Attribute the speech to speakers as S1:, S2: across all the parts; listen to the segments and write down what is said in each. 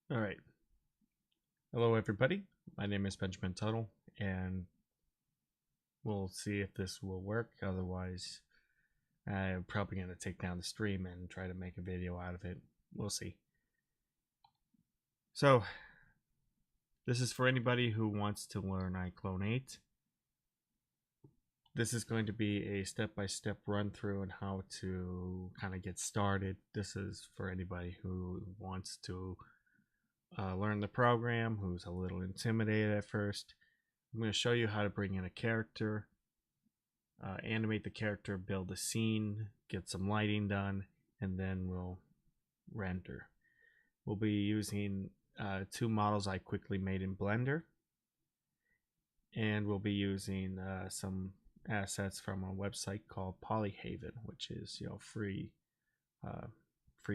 S1: All right. Hello, everybody. My name is Benjamin Tuttle, and we'll see if this will work. Otherwise, I'm probably going to take down the stream and try to make a video out of it. We'll see. So, this is for anybody who wants to learn iClone 8. This is going to be a step-by-step run through on how to kind of get started. This is for anybody who wants to learn the program, who's a little intimidated at first. I'm going to show you how to bring in a character, animate the character, build a scene, get some lighting done, and then we'll render. We'll be using two models I quickly made in Blender, and we'll be using some assets from a website called Polyhaven, which is free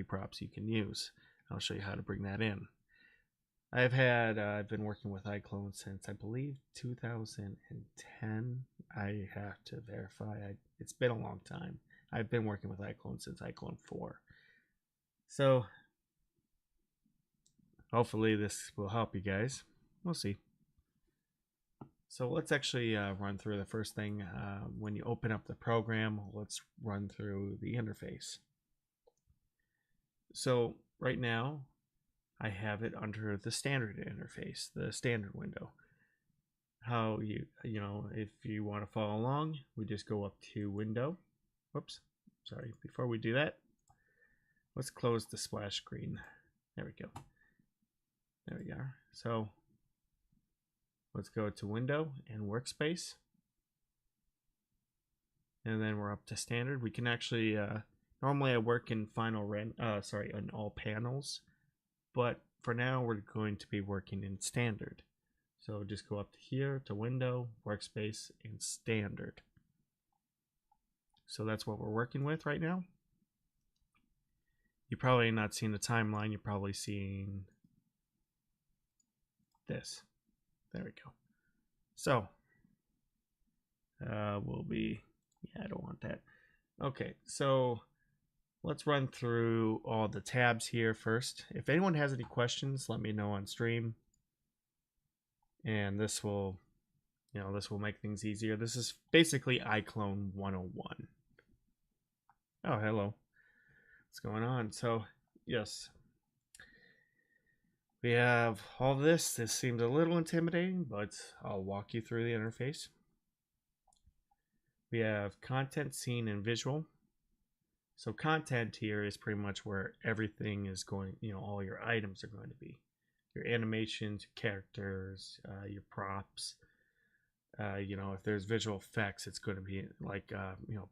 S1: props you can use. I'll show you how to bring that in. I've been working with iClone since I believe 2010. I have to verify. It's been a long time. I've been working with iClone since iClone 4. So hopefully this will help you guys. We'll see. So let's actually run through the first thing. When you open up the program, let's run through the interface. So right now, I have it under the standard interface, the standard window. How if you want to follow along, we just go up to window. Whoops, sorry. Before we do that, let's close the splash screen. There we go. There we are. So let's go to window and workspace. And then we're up to standard. We can actually, normally I work in in all panels. But for now, we're going to be working in standard. So just go up to here to window, workspace, and standard. So that's what we're working with right now. You're probably not seeing the timeline. You're probably seeing this. There we go. So we'll be, I don't want that. Okay, so let's run through all the tabs here first. If anyone has any questions, let me know on stream. And this will make things easier. This is basically iClone 101. Oh, hello. What's going on? So, yes. We have all this. This seems a little intimidating, but I'll walk you through the interface. We have content, scene, and visual. So content here is pretty much where everything is going, all your items are going to be. Your animations, your characters, your props. If there's visual effects, it's going to be like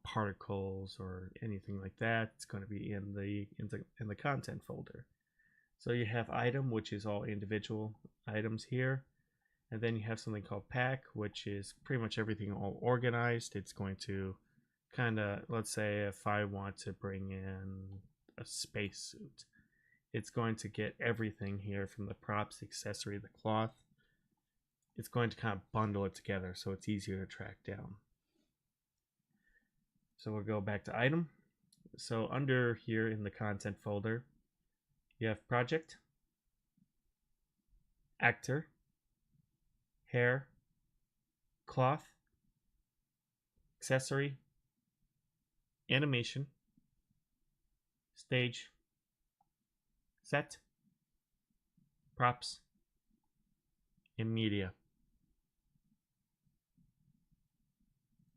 S1: particles or anything like that. It's going to be in the content folder. So you have item, which is all individual items here, and then you have something called pack, which is pretty much everything all organized. It's going to kind of, let's say if I want to bring in a spacesuit, it's going to get everything here from the props, the accessory, the cloth. It's going to kind of bundle it together so it's easier to track down. So we'll go back to item. So under here in the content folder, you have project, actor, hair, cloth, accessory, animation, stage, set, props, and media.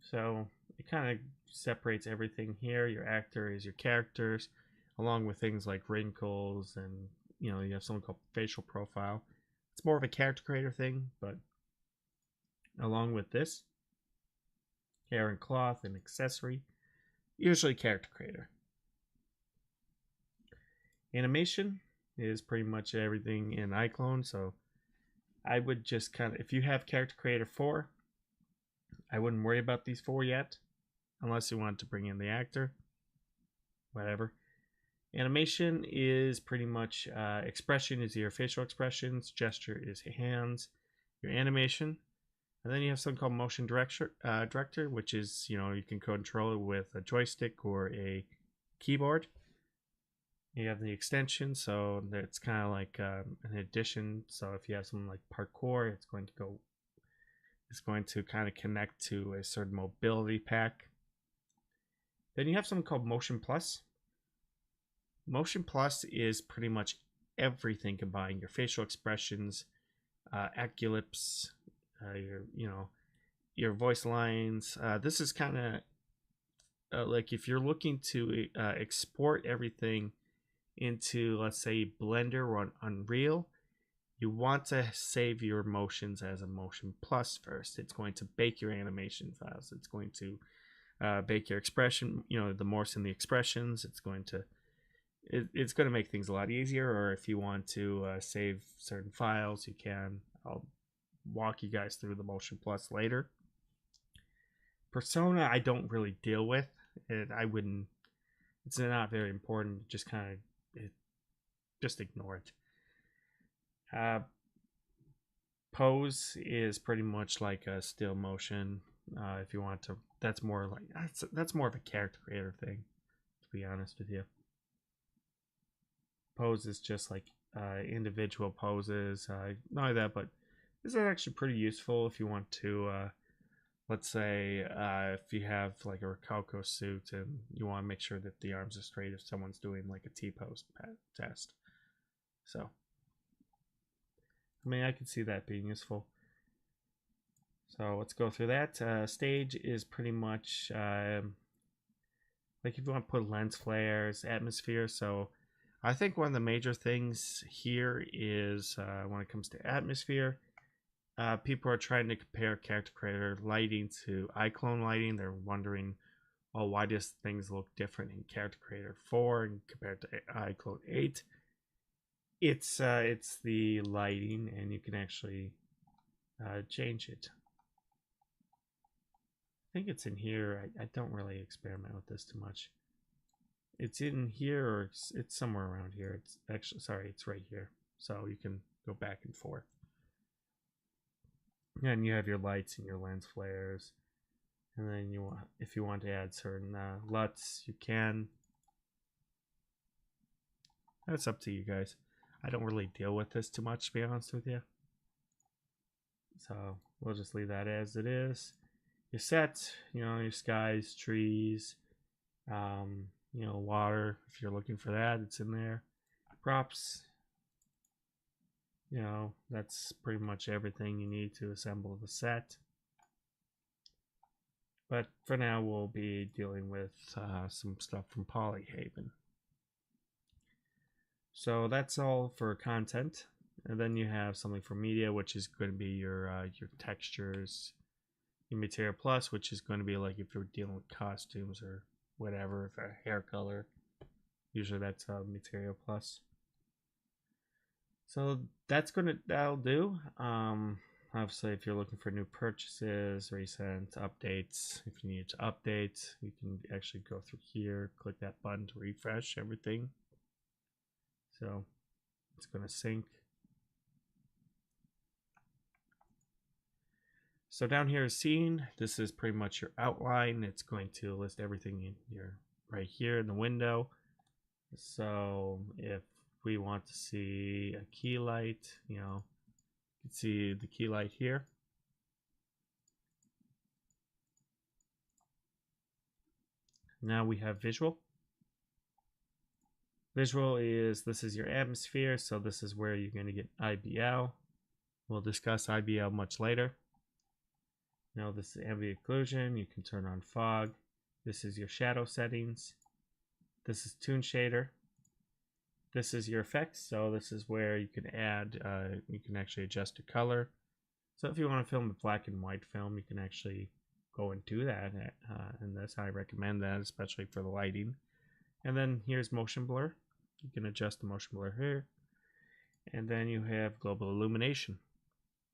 S1: So it kind of separates everything here. Your actor is your characters, along with things like wrinkles, and you have something called facial profile. It's more of a character creator thing, but along with this, hair and cloth and accessory, usually character creator. Animation is pretty much everything in iClone, so I would just if you have character creator 4, I wouldn't worry about these 4 yet, unless you want to bring in the actor, whatever. Animation is pretty much expression is your facial expressions, gesture is your hands, your animation, and then you have something called motion director, which is you can control it with a joystick or a keyboard. You have the extension, so it's kind of like an addition. So if you have something like parkour, it's going to kind of connect to a certain mobility pack. Then you have something called Motion Plus. Motion Plus is pretty much everything combined: your facial expressions, aculips, your voice lines. This is kind of like if you're looking to export everything into, let's say, Blender or Unreal, you want to save your motions as a Motion Plus first. It's going to bake your animation files. It's going to bake your expression, the morphs and the expressions. It's going to make things a lot easier. Or if you want to save certain files, you can. I'll walk you guys through the Motion Plus later. Persona, I don't really deal with. It's not very important. Just just ignore it. Pose is pretty much like a still motion. If you want to, that's more of a character creator thing, to be honest with you. Pose is just like individual poses. Not only that, but this is actually pretty useful if you want to. Let's say if you have like a Rococo suit and you want to make sure that the arms are straight if someone's doing like a T-pose test. So, I mean, I can see that being useful. So let's go through that. Stage is pretty much like if you want to put lens flares, atmosphere. So I think one of the major things here is when it comes to atmosphere, people are trying to compare character creator lighting to iClone lighting. They're wondering, oh, why does things look different in character creator 4 compared to iClone 8? It's the lighting, and you can actually change it. I think it's in here. I don't really experiment with this too much. It's in here, or it's somewhere around here. It's actually, sorry, it's right here. So you can go back and forth. And you have your lights and your lens flares. And then if you want to add certain LUTs, you can. That's up to you guys. I don't really deal with this too much, to be honest with you. So we'll just leave that as it is. Your set, your skies, trees, water. If you're looking for that, it's in there. Props. That's pretty much everything you need to assemble the set. But for now, we'll be dealing with some stuff from Polyhaven. So that's all for content. And then you have something for media, which is going to be your textures. Your Material Plus, which is going to be like if you're dealing with costumes or whatever, if a hair color. Usually that's Material Plus. So that'll do. Obviously, if you're looking for new purchases, recent updates, if you need to update, you can actually go through here, click that button to refresh everything. So it's going to sync. So down here is scene. This is pretty much your outline. It's going to list everything in your right here in the window. So if we want to see a key light, you can see the key light here. Now we have visual. Visual this is your atmosphere, so this is where you're going to get IBL. We'll discuss IBL much later. This is ambient occlusion. You can turn on fog. This is your shadow settings. This is Toon Shader. This is your effects. So this is where you can add, you can actually adjust the color. So if you want to film a black and white film, you can actually go and do that. And this, I recommend that, especially for the lighting. And then here's motion blur. You can adjust the motion blur here. And then you have global illumination.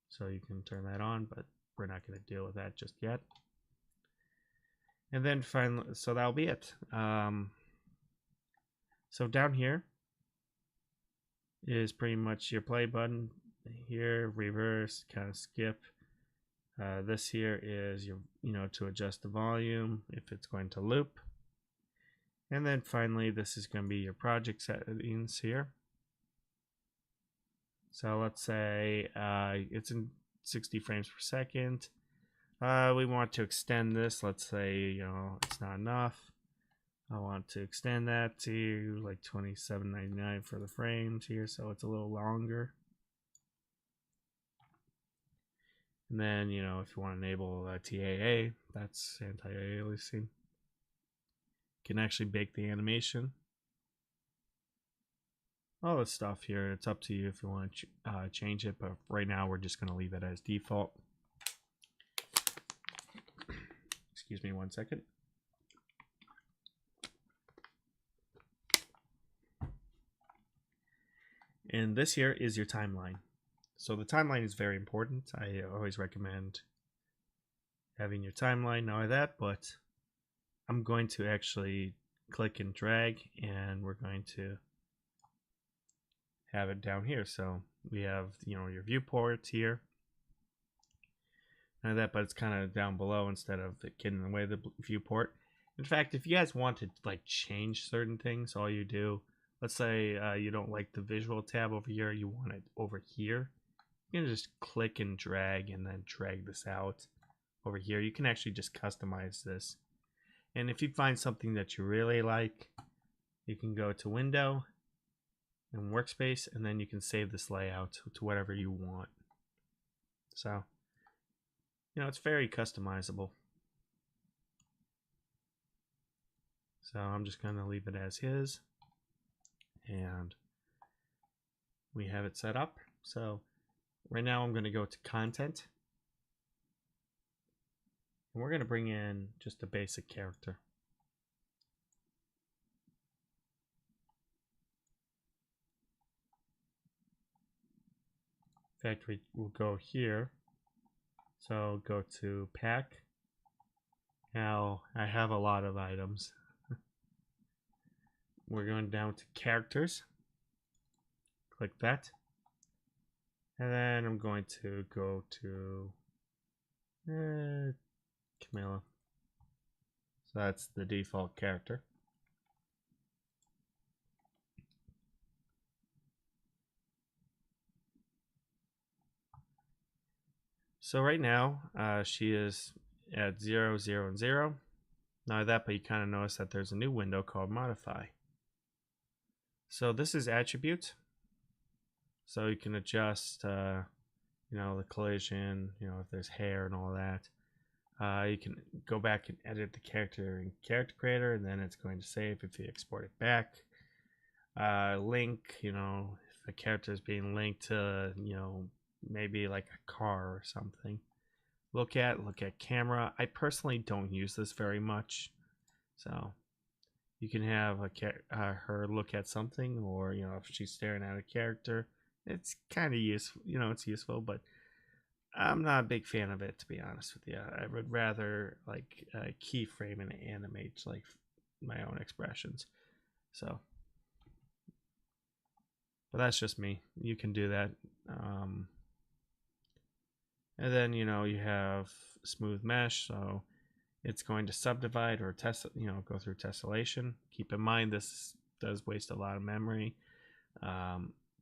S1: So you can turn that on, but we're not going to deal with that just yet. And then finally, so that'll be it. So down here is pretty much your play button. Here, reverse, kind of skip. This here is your, to adjust the volume if it's going to loop. And then finally, this is going to be your project settings here. So let's say it's in 60 frames per second. We want to extend this. Let's say, it's not enough. I want to extend that to like 27.99 for the frames here, so it's a little longer. And then, if you want to enable TAA, that's anti-aliasing. You can actually bake the animation. All this stuff here, it's up to you if you want to change it, but right now we're just going to leave it as default. Excuse me 1 second. And this here is your timeline. So the timeline is very important. I always recommend having your timeline, not only that, but I'm going to actually click and drag, and we're going to have it down here. So we have, your viewports here. None of that, but it's kind of down below instead of it getting in the way of the viewport. In fact, if you guys want to like change certain things, all you do, let's say you don't like the visual tab over here, you want it over here. You can just click and drag and then drag this out over here. You can actually just customize this. And if you find something that you really like, you can go to Window and Workspace, and then you can save this layout to whatever you want. So, it's very customizable. So I'm just going to leave it as is. And we have it set up. So right now I'm going to go to Content. And we're going to bring in just a basic character. In fact, we will go here. So go to Pack. Now I have a lot of items. We're going down to Characters. Click that. And then I'm going to go to Camilla. So that's the default character. So right now, she is at 0, 0, and 0. Not that, but you kind of notice that there's a new window called Modify. So this is Attribute. So you can adjust, the collision, if there's hair and all that. You can go back and edit the character in Character Creator, and then it's going to save if you export it back. Link, if a character is being linked to, maybe like a car or something. Look at camera. I personally don't use this very much, so you can have her look at something, or if she's staring at a character, it's kind of useful. It's useful, but I'm not a big fan of it, to be honest with you. I would rather like keyframe and animate like my own expressions. So, but that's just me. You can do that. And then, you have smooth mesh, so it's going to subdivide or go through tessellation. Keep in mind, this does waste a lot of memory.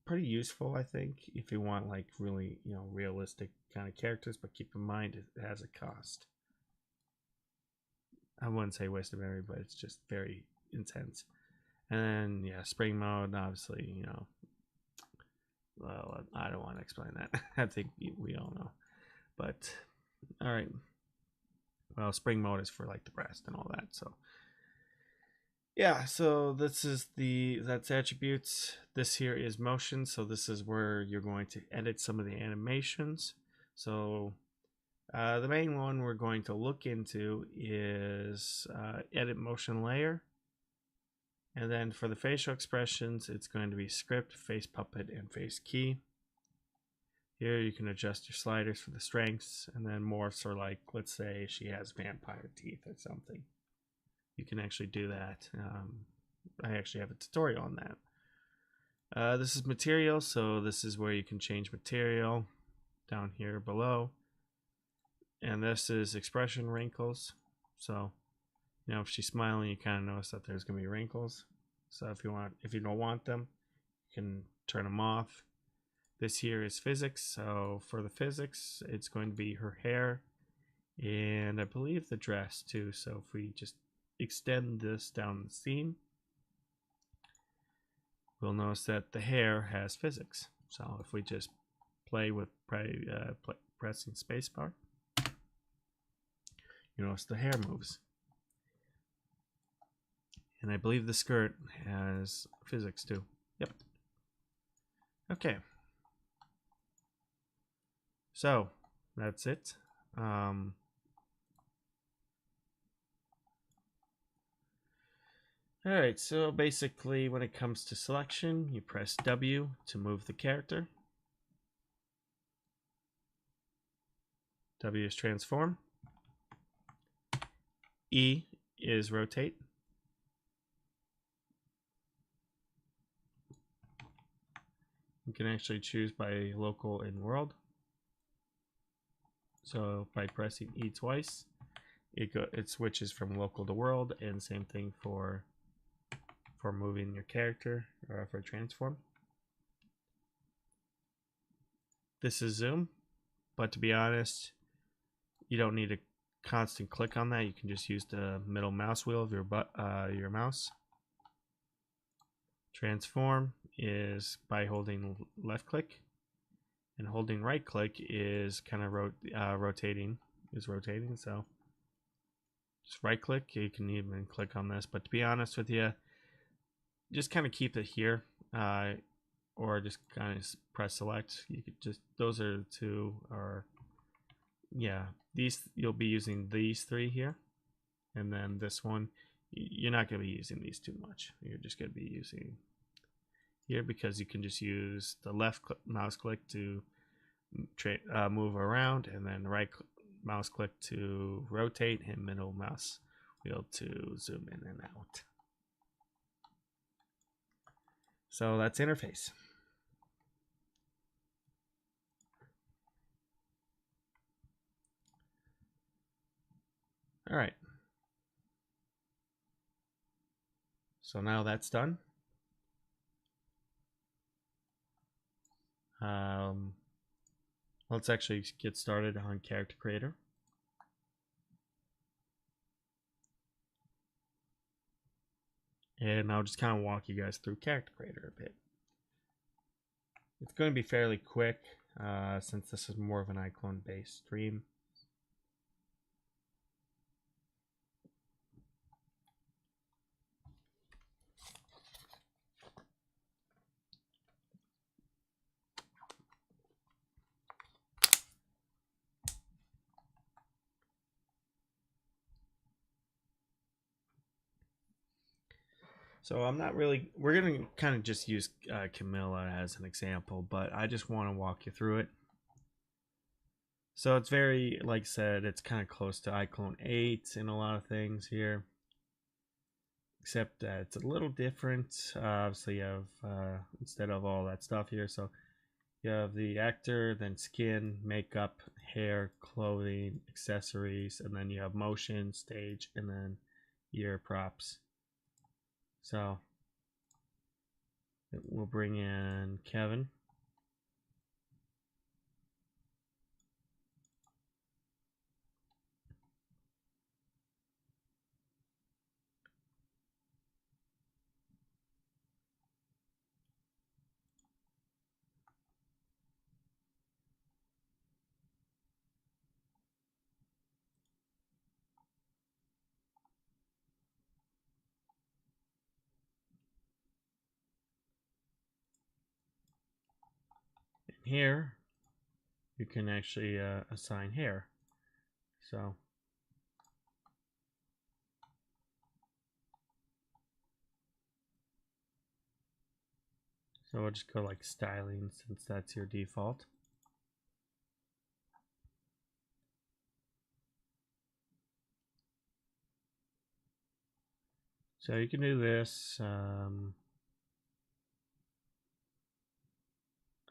S1: Pretty useful, I think, if you want like really, realistic kind of characters, but keep in mind it has a cost. I wouldn't say waste of memory, but it's just very intense. And then, yeah, spring mode, obviously, well, I don't want to explain that. I think we all know. But all right, well, spring mode is for like the breast and all that. So yeah, so that's attributes. This here is motion, so this is where you're going to edit some of the animations. So the main one we're going to look into is edit motion layer. And then for the facial expressions, it's going to be script, face puppet, and face key. Here you can adjust your sliders for the strengths, and then more sort of like, let's say she has vampire teeth or something. You can actually do that. I actually have a tutorial on that. This is material, so this is where you can change material down here below. And this is expression wrinkles. So You know, if she's smiling, you kind of notice that there's going to be wrinkles. So if you don't want them, you can turn them off. This here is physics. So for the physics, it's going to be her hair and I believe the dress too. So if we just extend this down the seam, we'll notice that the hair has physics. So if we just play with pressing spacebar, you notice the hair moves. And I believe the skirt has physics too. Yep. Okay. So that's it. Alright, so basically when it comes to selection, you press W to move the character. W is transform. E is rotate. You can actually choose by local and world. So by pressing E twice, it switches from local to world, and same thing for moving your character or for transform. This is zoom, but to be honest, you don't need a constant click on that. You can just use the middle mouse wheel of your mouse. Transform is by holding left click, and holding right click is kind of rotating. So just right click. You can even click on this, but to be honest with you, just kind of keep it here, or just kind of press select. You could just, those are the two, or yeah, these, you'll be using these three here, and then this one you're not going to be using these too much. You're just going to be using here because you can just use the left mouse click to move around, and then right mouse click to rotate, and middle mouse wheel to zoom in and out. So that's interface. All right. So now that's done. Let's actually get started on Character Creator. And I'll just kind of walk you guys through Character Creator a bit. It's going to be fairly quick since this is more of an iClone based stream. So I'm not really, we're going to kind of just use Camilla as an example, but I just want to walk you through it. So it's very, like I said, it's kind of close to iClone 8 in a lot of things here. Except that it's a little different. So you have, instead of all that stuff here, so you have the actor, then skin, makeup, hair, clothing, accessories, and then you have motion, stage, and then your props. So we'll bring in Kevin. And here you can actually assign hair. So we'll just go like styling since that's your default. So you can do this.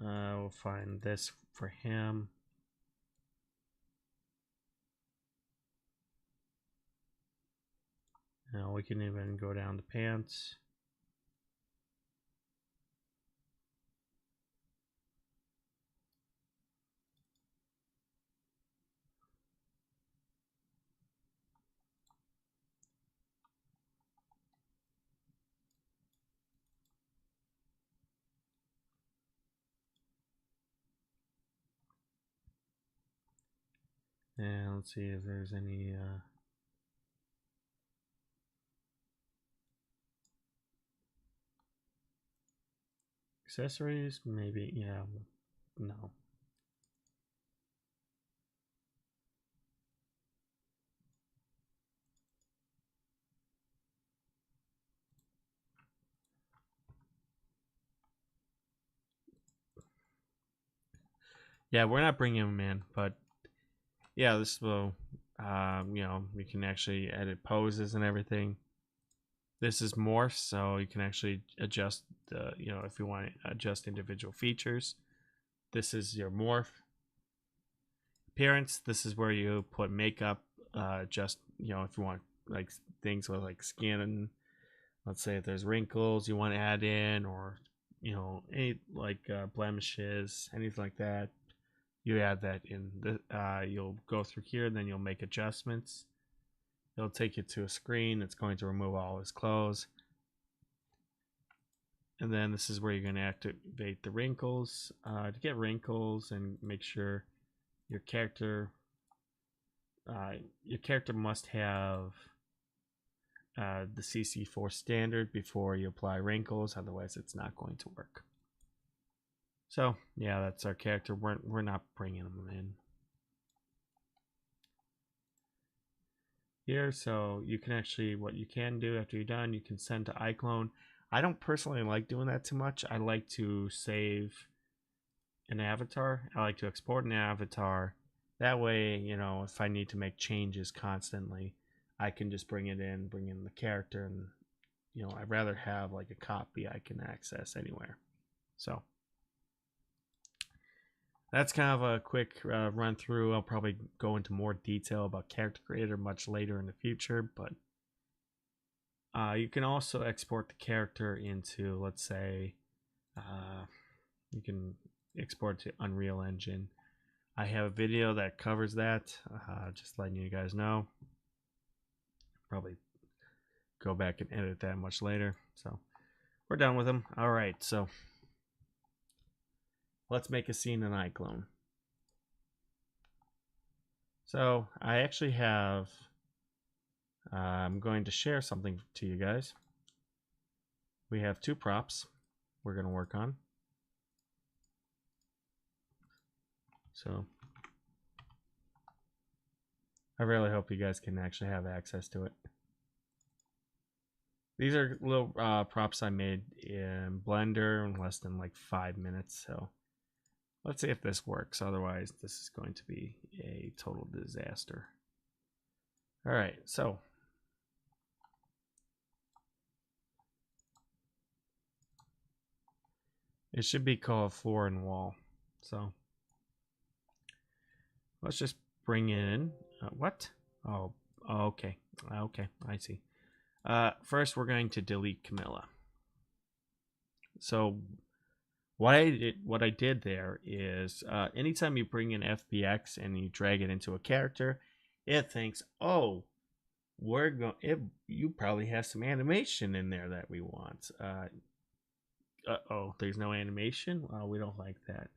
S1: We'll find this for him. Now we can even go down to pants. And let's see if there's any accessories. Maybe, yeah, no. Yeah, we're not bringing them in, but yeah, this will, you know, you can actually edit poses and everything. This is morph, so you can actually adjust the, you know, if you want to adjust individual features. This is your morph. Appearance, this is where you put makeup, just, you know, if you want like things with like skin, and let's say if there's wrinkles you want to add in, or, you know, any like blemishes, anything like that, you add that in. You'll go through here, then you'll make adjustments. It'll take you to a screen. It's going to remove all his clothes. And then this is where you're going to activate the wrinkles. To get wrinkles and make sure your character must have the CC4 standard before you apply wrinkles. Otherwise, it's not going to work. So yeah, that's our character. We're not bringing them in here. So you can actually, what you can do after you're done, you can send to iClone. I don't personally like doing that too much. I like to save an avatar. I like to export an avatar. That way, you know, if I need to make changes constantly, I can just bring in the character, and, you know, I'd rather have like a copy I can access anywhere. So that's kind of a quick run through. I'll probably go into more detail about Character Creator much later in the future, but you can also export the character into, let's say, you can export to Unreal Engine. I have a video that covers that, just letting you guys know. Probably go back and edit that much later. So we're done with them. All right, so let's make a scene in iClone. So I actually have, I'm going to share something to you guys. We have two props we're going to work on. So I really hope you guys can actually have access to it. These are little props I made in Blender in less than like 5 minutes. So let's see if this works. Otherwise, this is going to be a total disaster. All right, so it should be called floor and wall. So let's just bring in what? Oh, okay, okay, I see. First, we're going to delete Camilla. So what I did there is, anytime you bring in FBX and you drag it into a character, it thinks, oh, we're going. You probably have some animation in there that we want. Oh, there's no animation. Well, we don't like that.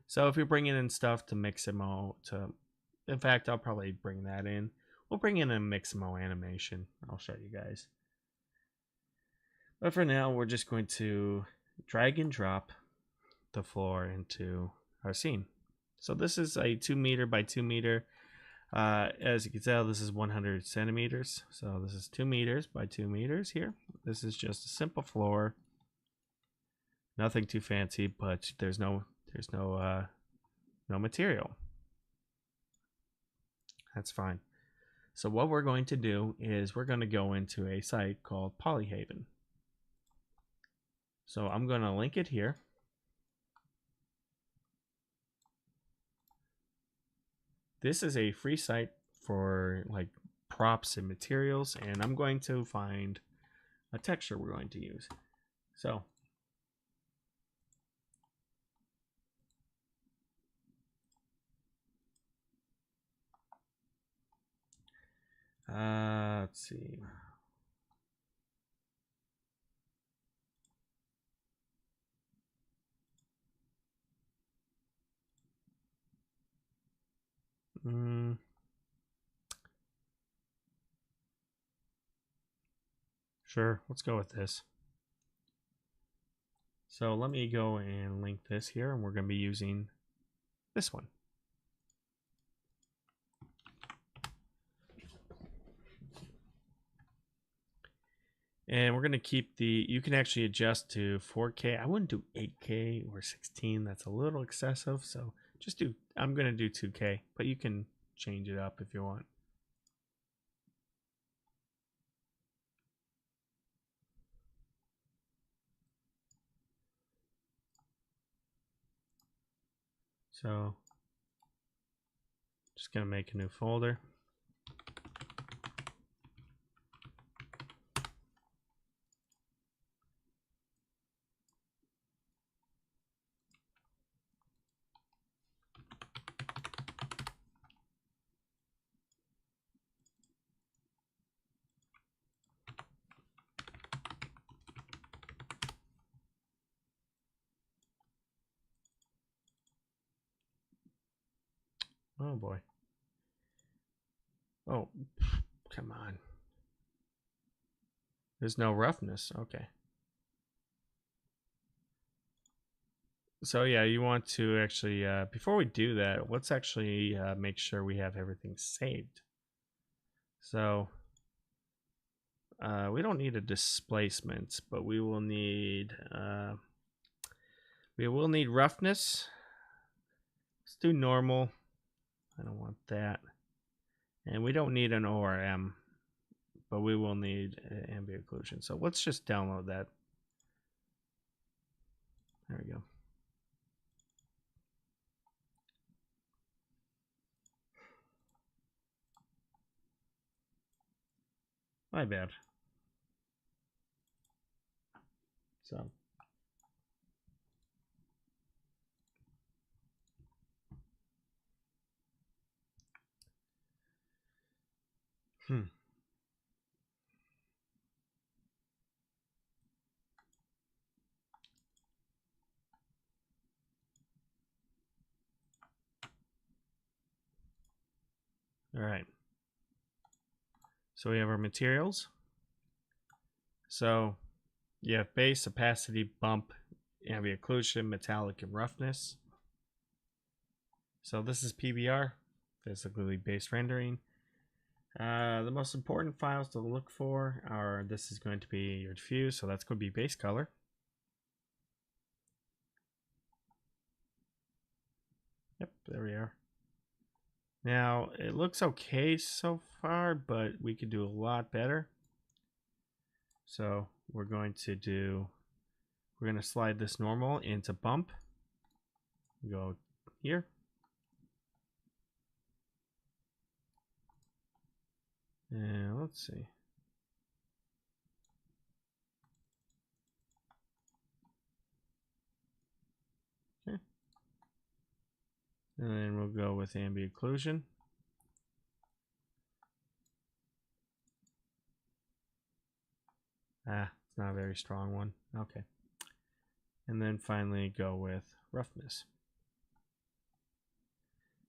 S1: So if you're bringing in stuff to Mixamo, in fact, I'll probably bring that in. We'll bring in a Mixamo animation. I'll show you guys. But for now, we're just going to drag and drop the floor into our scene. So this is a 2 meter by 2 meter. As you can tell, this is 100 centimeters. So this is 2 meters by 2 meters here. This is just a simple floor. Nothing too fancy, but there's no material. That's fine. So what we're going to do is we're going to go into a site called Polyhaven. So I'm going to link it here. This is a free site for like props and materials, and I'm going to find a texture we're going to use. So let's see. Sure, let's go with this. So let me go and link this here, and we're going to be using this one. And we're going to keep you can actually adjust to 4K. I wouldn't do 8K or 16. That's a little excessive. So just I'm going to do 2K, but you can change it up if you want. So just going to make a new folder. Oh boy. Oh, come on. There's no roughness. Okay. So yeah, you want to actually, before we do that, let's actually make sure we have everything saved. So we don't need a displacement, but we will need roughness. Let's do normal. I don't want that. And we don't need an ORM, but we will need ambient occlusion. So let's just download that. There we go. My bad. So all right. So we have our materials. So you have base, opacity, bump, ambient occlusion, metallic, and roughness. So this is PBR, physically based rendering. The most important files to look for are, this is going to be your diffuse, so that's going to be base color. Yep, there we are. Now, it looks okay so far, but we could do a lot better. So we're going to slide this normal into bump. Go here. And let's see. Okay. And then we'll go with ambient occlusion. It's not a very strong one. Okay. And then finally go with roughness.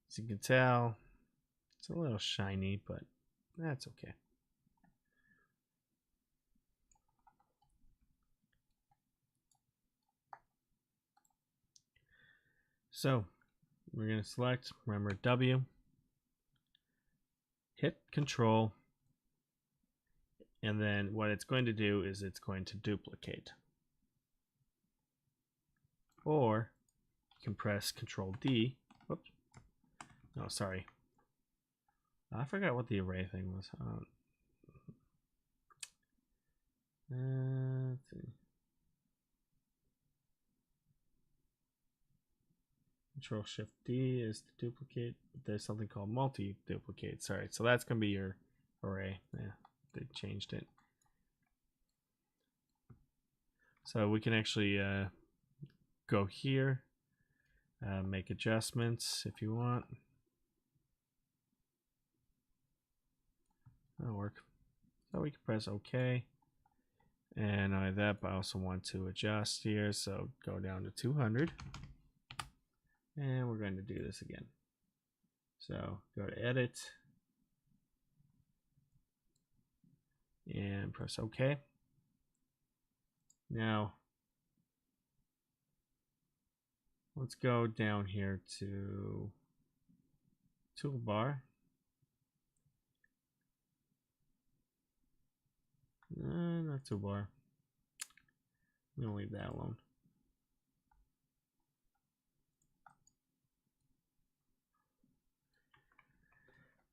S1: As you can tell, it's a little shiny, but that's okay. So we're going to select, remember W, hit Control, and then what it's going to do is it's going to duplicate. Or you can press Control D. Whoops. No, sorry. I forgot what the array thing was. Let's see. Control Shift D is to duplicate. There's something called multi-duplicate. Sorry, so that's going to be your Hooray. Yeah, they changed it. So we can actually go here, make adjustments if you want. That'll work. So we can press OK. And not only that, but I also want to adjust here. So go down to 200. And we're going to do this again. So go to Edit. And press OK. Now, let's go down here to Toolbar. Not Toolbar. I'm going to leave that alone.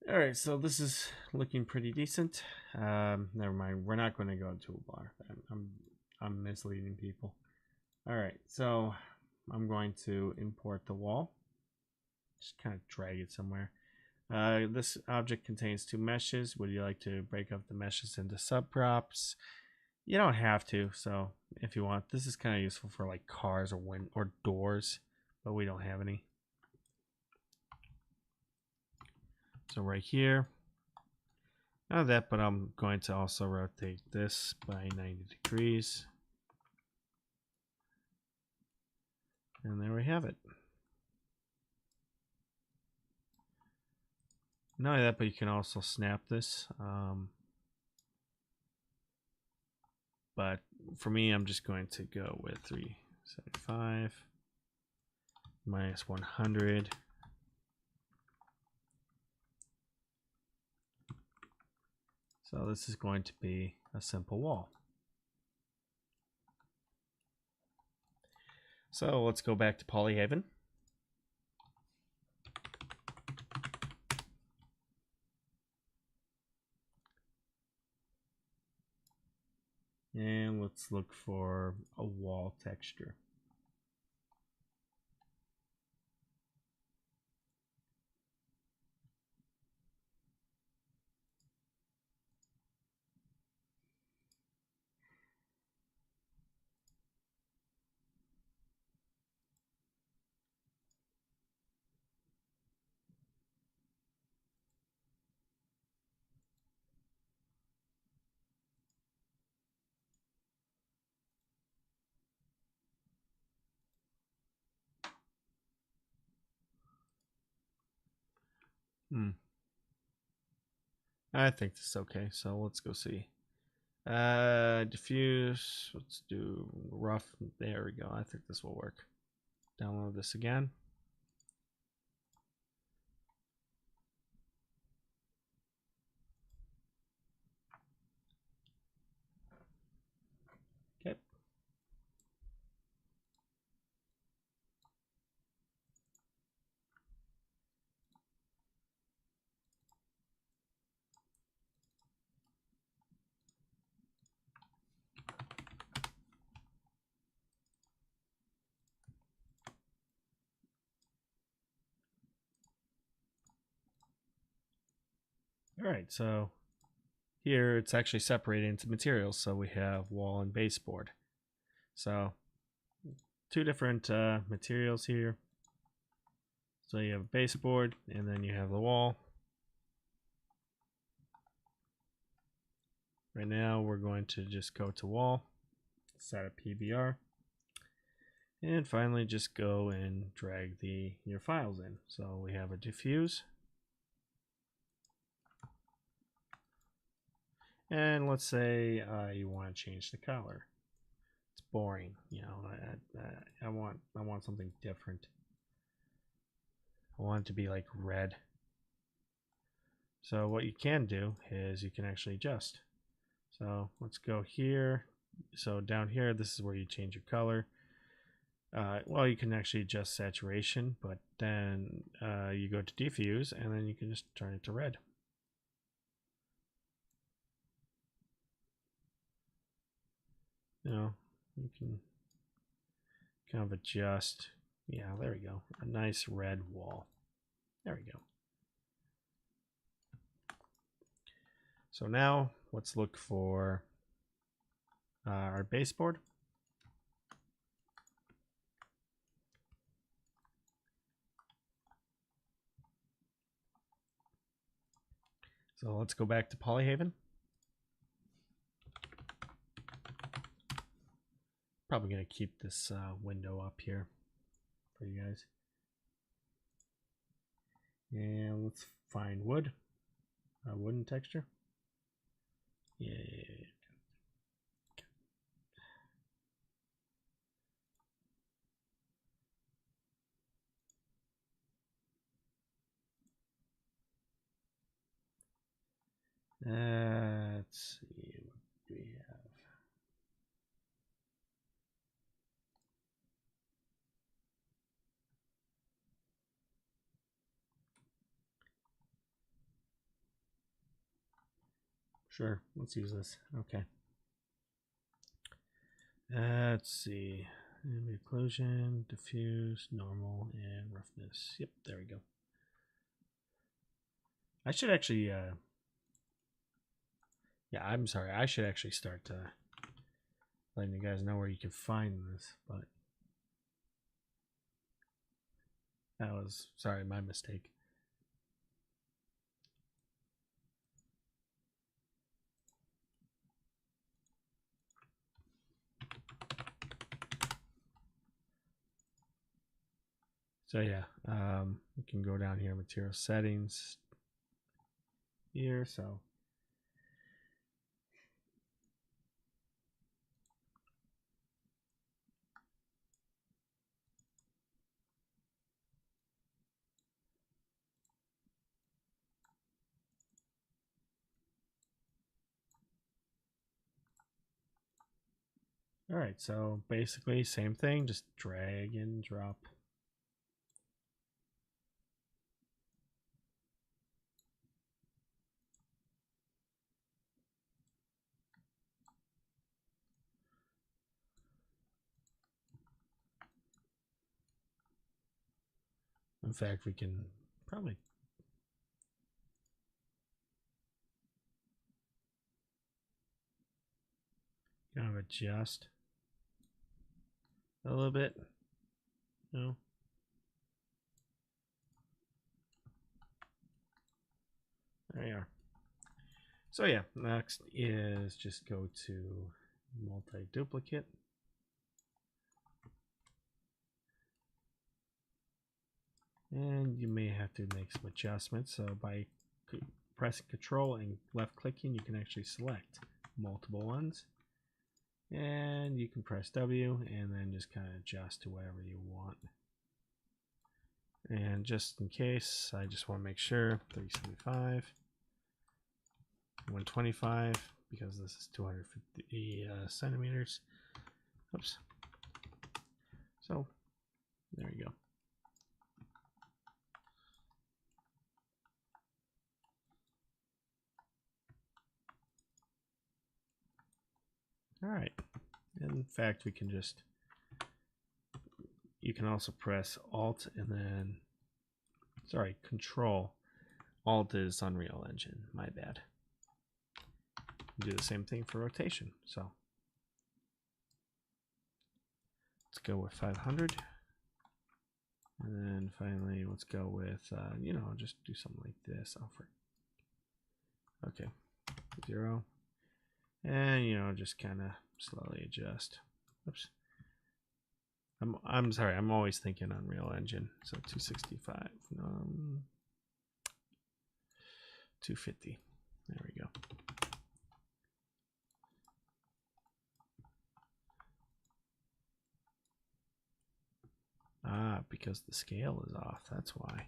S1: All right, so this is looking pretty decent. Never mind, we're not going to go to Toolbar. I'm misleading people. All right, so I'm going to import the wall. Just kind of drag it somewhere. This object contains 2 meshes. Would you like to break up the meshes into subprops? You don't have to, so if you want, this is kind of useful for like cars or doors, but we don't have any. So right here, not that, but I'm going to also rotate this by 90 degrees. And there we have it. Not only that, but you can also snap this. But for me, I'm just going to go with 375 minus 100. So this is going to be a simple wall. So let's go back to Polyhaven. And let's look for a wall texture. I think this is okay, so let's go see. Diffuse, let's do rough. There we go. I think this will work. Download this again. Okay. All right, so here it's actually separated into materials. So we have wall and baseboard. So 2 different materials here. So you have a baseboard and then you have the wall. Right now we're going to just go to wall, set a PBR, and finally just go and drag your files in. So we have a diffuse. And let's say you want to change the color. It's boring, you know. I want something different. I want it to be like red. So what you can do is you can actually adjust. So let's go here. So down here, this is where you change your color. Well, you can actually adjust saturation, but then you go to diffuse, and then you can just turn it to red. You know, you can kind of adjust. Yeah, there we go. A nice red wall. There we go. So now let's look for our baseboard. So let's go back to Polyhaven. Probably going to keep this window up here for you guys. And let's find wood. Wooden texture. Yeah. Let's see, what do we have? Sure, let's use this. Okay. Let's see. Occlusion, diffuse, normal, and roughness. Yep, there we go. I should actually, yeah, I'm sorry. I should actually start letting you guys know where you can find this, but that was, sorry, my mistake. So yeah, we can go down here, material settings here. So all right, so basically same thing, just drag and drop. In fact, we can probably kind of adjust a little bit. No. There you are. So yeah, next is just go to multi-duplicate. And you may have to make some adjustments. So by pressing Control and left clicking, you can actually select multiple ones. And you can press W and then just kind of adjust to whatever you want. And just in case, I just want to make sure 375, 125, because this is 250 centimeters. Oops. So there you go. All right. In fact, we can just, you can also press Alt and then, sorry, Control. Alt is Unreal Engine, my bad. Do the same thing for rotation. So let's go with 500. And then finally, let's go with, you know, just do something like this. Okay, 0. And, you know, just kind of slowly adjust. Oops. I'm sorry, I'm always thinking Unreal Engine. So 265, 250. There we go. Ah, because the scale is off. That's why.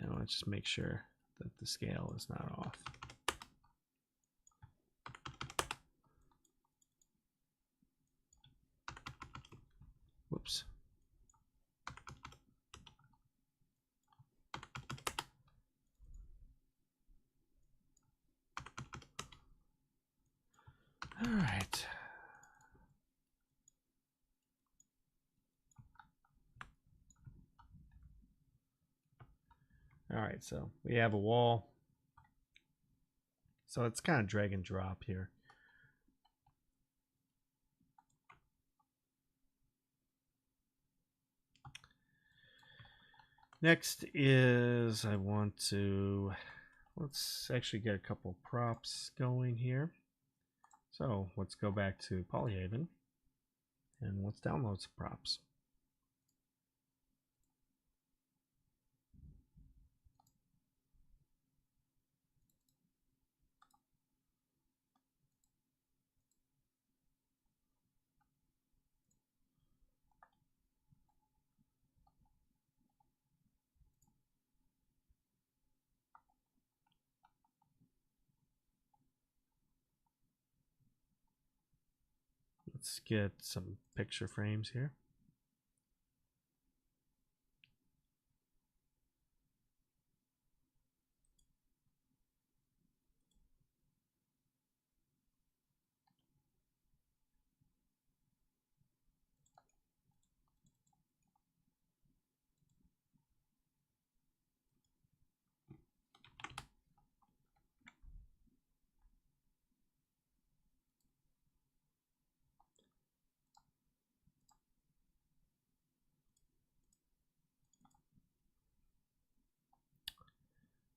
S1: Now let's just make sure that the scale is not off. Whoops. All right. All right, so we have a wall. So it's kind of drag and drop here. Next is I want to, let's actually get a couple props going here. So let's go back to Polyhaven and let's download some props. Let's get some picture frames here.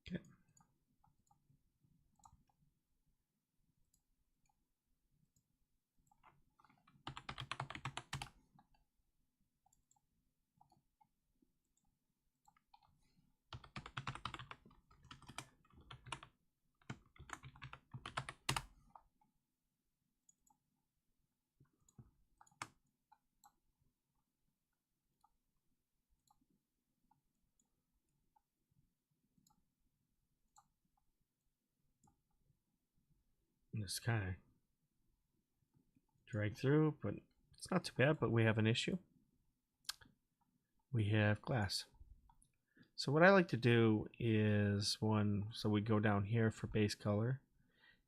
S1: Okay. Just kind of drag through, but it's not too bad. But we have an issue. We have glass. So what I like to do is so we go down here for base color,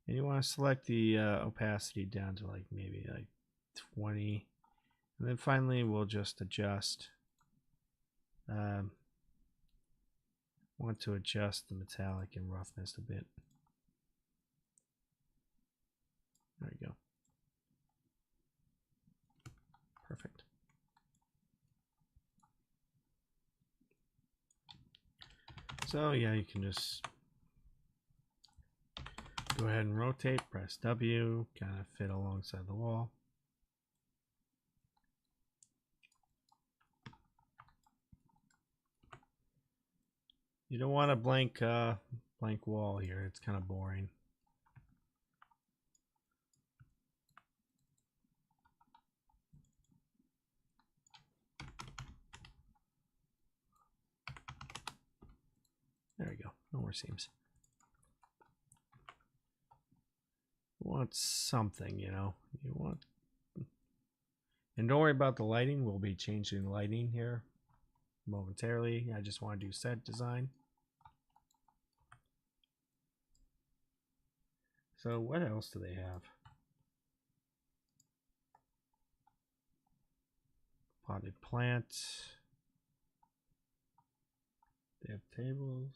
S1: and you want to select the opacity down to like maybe like 20, and then finally we'll just adjust. Want to adjust the metallic and roughness a bit. There you go. Perfect. So yeah, you can just go ahead and rotate, press W, kind of fit alongside the wall. You don't want a blank wall here. It's kind of boring. There we go. No more seams. You want something, you know. You want, and don't worry about the lighting. We'll be changing the lighting here momentarily. I just want to do set design. So what else do they have? Potted plant. They have tables.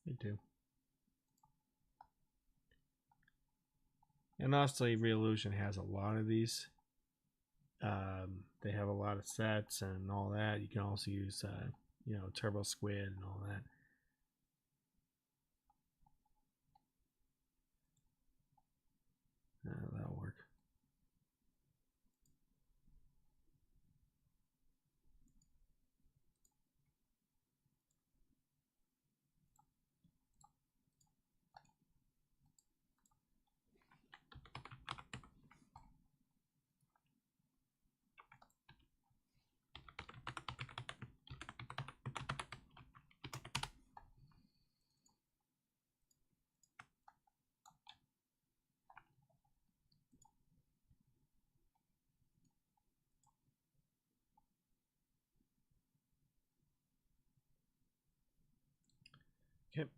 S1: They do. And honestly, Reallusion has a lot of these. They have a lot of sets and all that. You can also use, you know, Turbo Squid and all that. That'll work. Okay.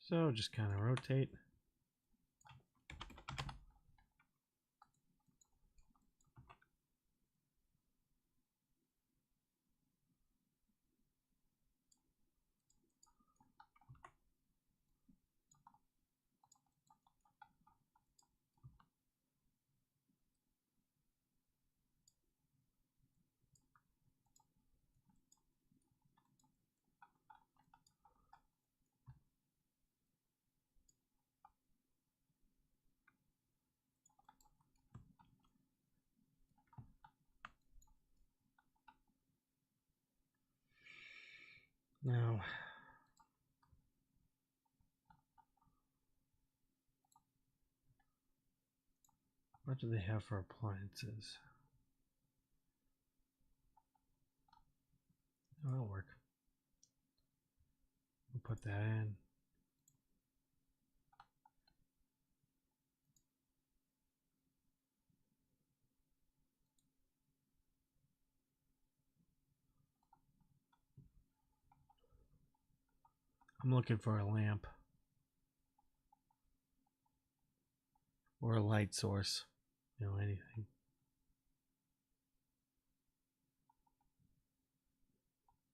S1: So just kind of rotate. Now, what do they have for appliances? Oh, that'll work. We'll put that in. I'm looking for a lamp or a light source, anything.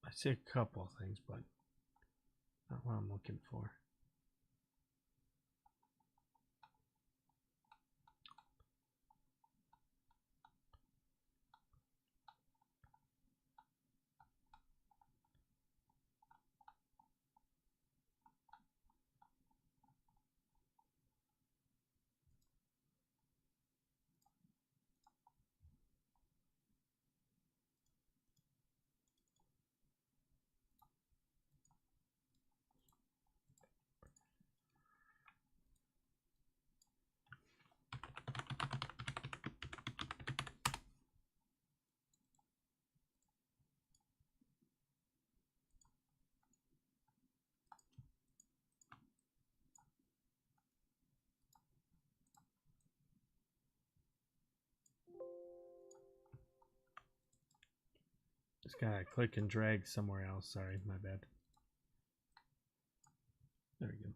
S1: I see a couple of things, but not what I'm looking for. Just gotta click and drag somewhere else. Sorry, my bad. There we go.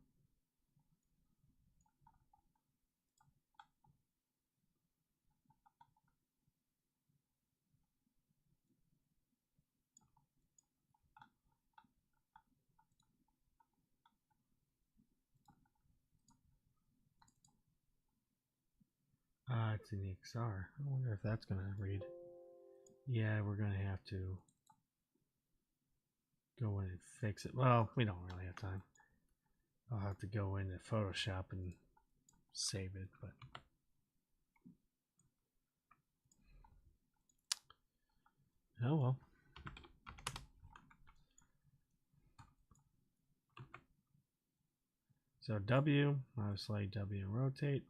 S1: It's in the XR. I wonder if that's gonna read. Yeah, we're gonna have to go in and fix it. Well, we don't really have time. I'll have to go into Photoshop and save it, but oh well. So W, obviously W and rotate.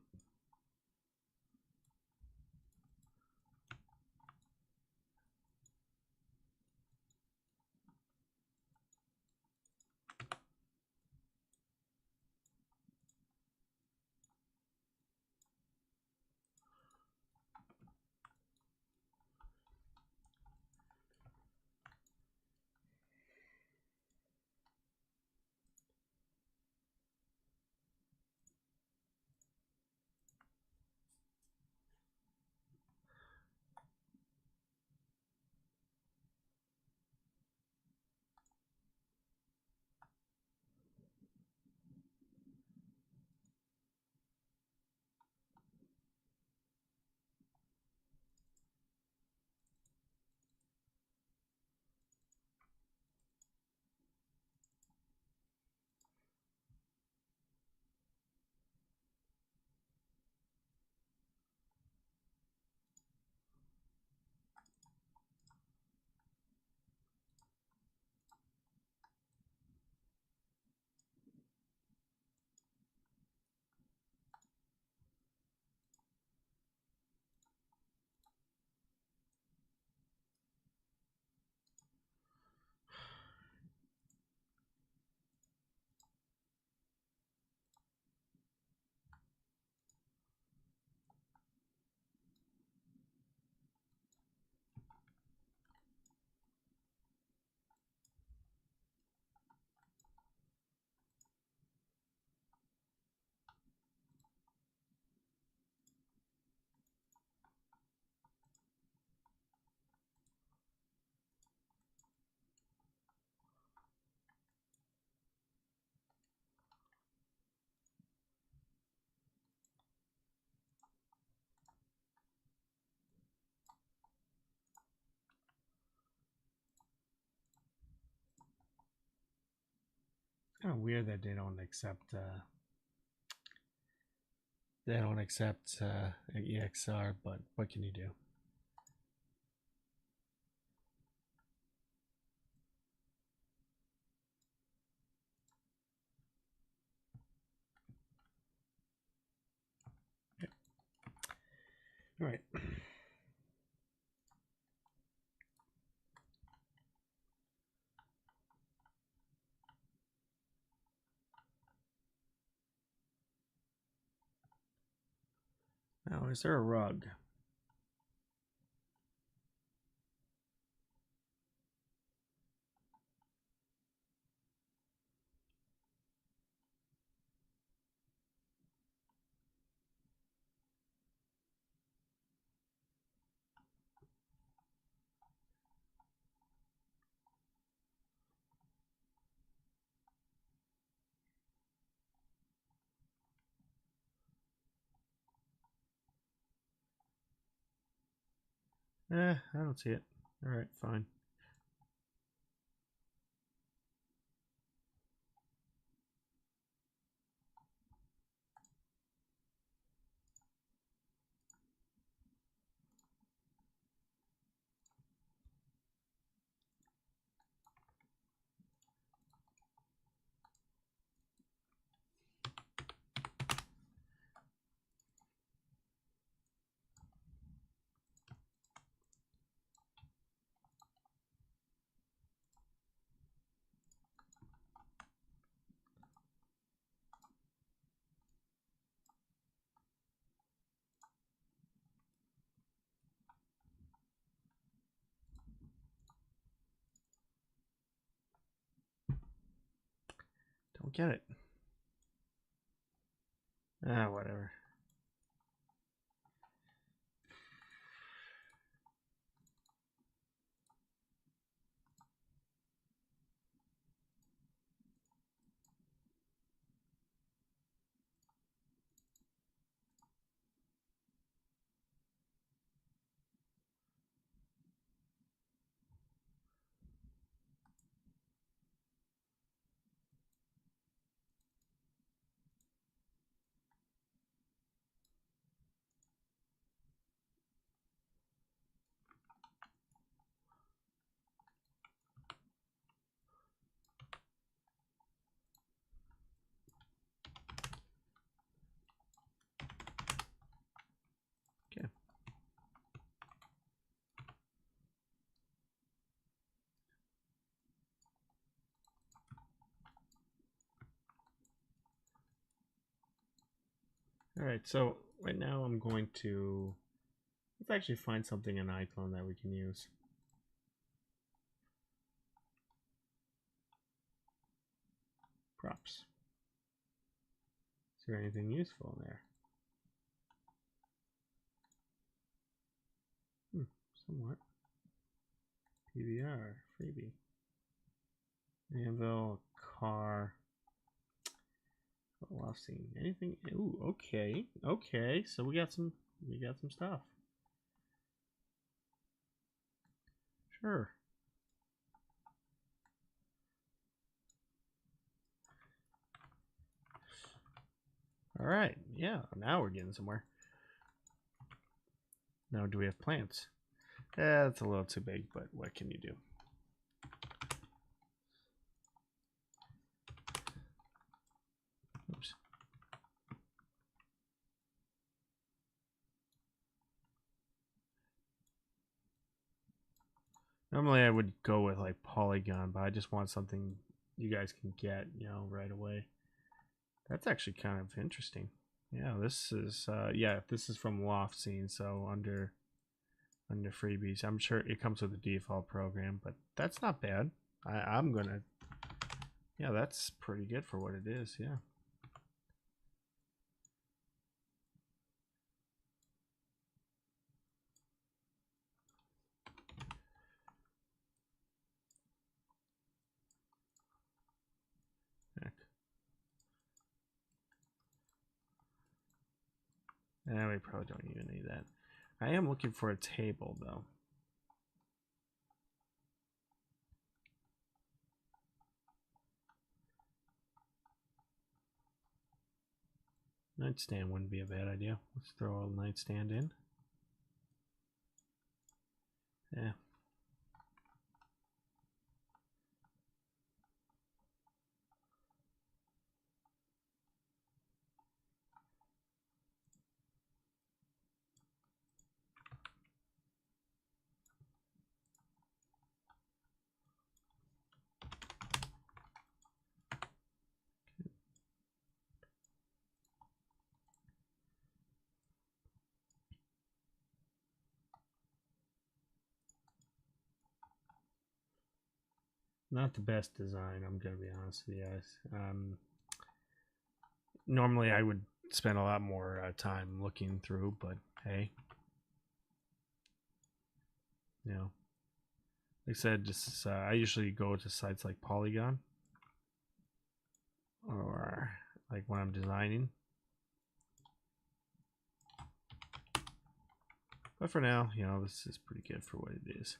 S1: Kind of weird that they don't accept EXR, but what can you do? Okay. All right. Now, is there a rug? I don't see it. All right, fine. Don't get it. Whatever. Okay. All right, so right now I'm going to let's actually find something in iClone that we can use. Props. Is there anything useful in there? Somewhat. PBR, freebie. Anvil, car. Love scene. Anything? Ooh, okay, okay. So we got some stuff. Sure. All right. Yeah. Now we're getting somewhere. Now, do we have plants? That's a little too big, but what can you do? Oops. Normally I would go with like polygon, but I just want something you guys can get, right away. That's actually kind of interesting. Yeah, this is this is from Loft Scene, so under freebies. I'm sure it comes with a default program, but that's not bad. I'm gonna that's pretty good for what it is, yeah. Heck. We probably don't even need that. I am looking for a table though. Nightstand wouldn't be a bad idea. Let's throw a nightstand in. Yeah. Not the best design, I'm gonna be honest with you guys. Normally I would spend a lot more time looking through, but hey, you know, like I said, just I usually go to sites like Polygon, or like when I'm designing. But for now, you know, this is pretty good for what it is.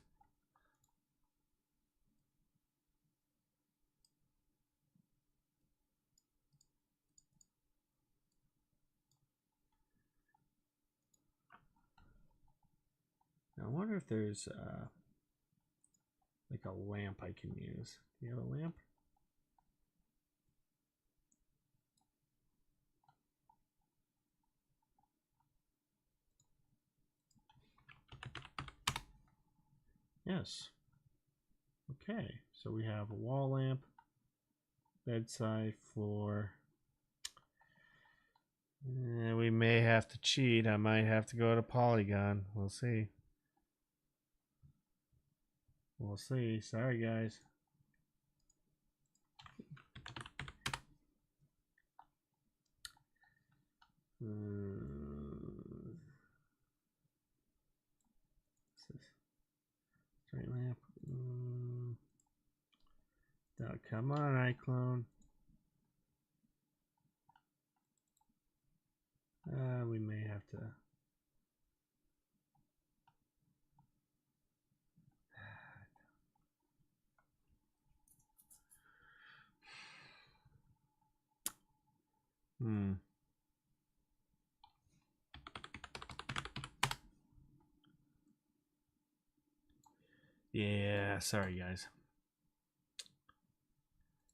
S1: Now, I wonder if there's like a lamp I can use. Do you have a lamp? Yes. Okay, so we have a wall lamp, bedside, floor. We may have to cheat. I might have to go to Polygon. We'll see. We'll see. Sorry, guys. Straight lamp. Now, come on, iClone. We may have to. Yeah, sorry guys.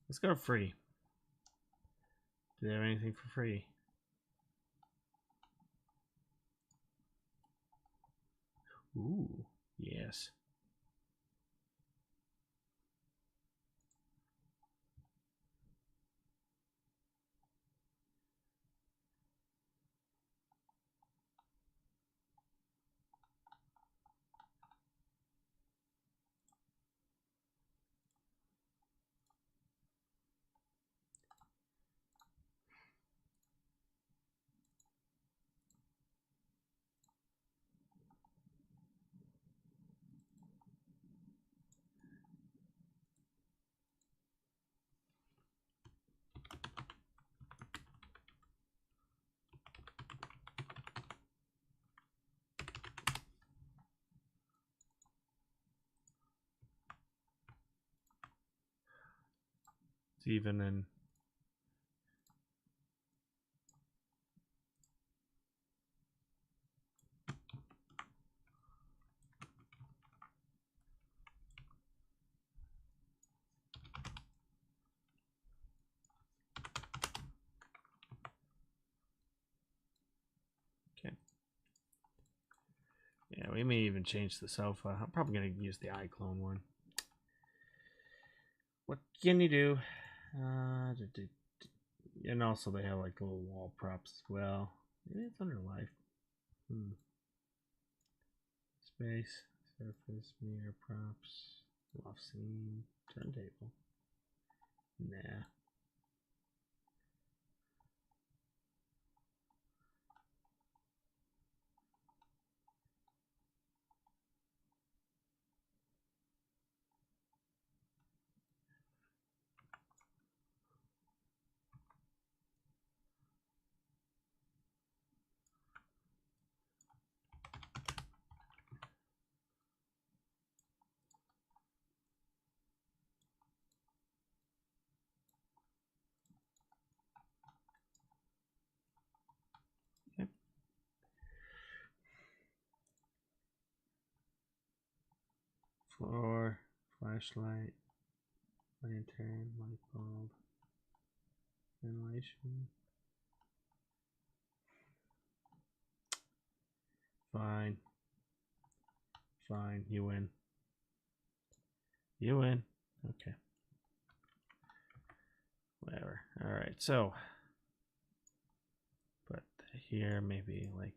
S1: Let's go free. Do they have anything for free? Ooh, yes. It's even in. Okay. Yeah, we may even change the sofa. I'm probably going to use the iClone one. What can you do? And also they have like little wall props as well. Maybe it's under life. Space, surface, mirror props, loft scene, turntable. Nah. Floor, flashlight, lantern, light bulb, ventilation. Fine. Fine, you win. You win. Okay. Whatever. Alright, so put here maybe like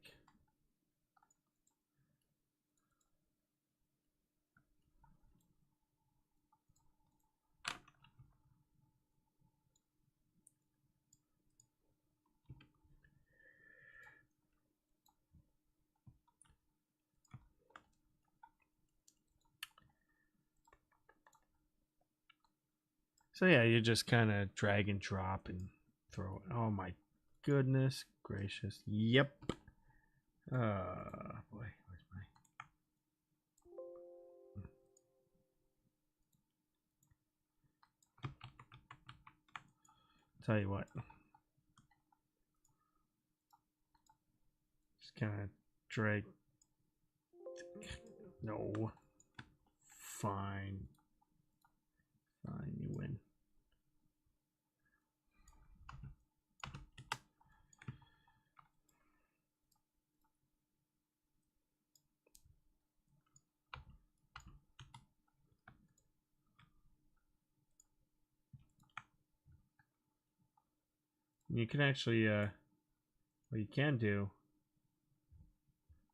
S1: so yeah, you just kind of drag and drop and throw it. Oh my goodness gracious. Yep. Boy, where's my tell you what. Just kind of drag. No. Fine. Fine, you win. You can actually, what you can do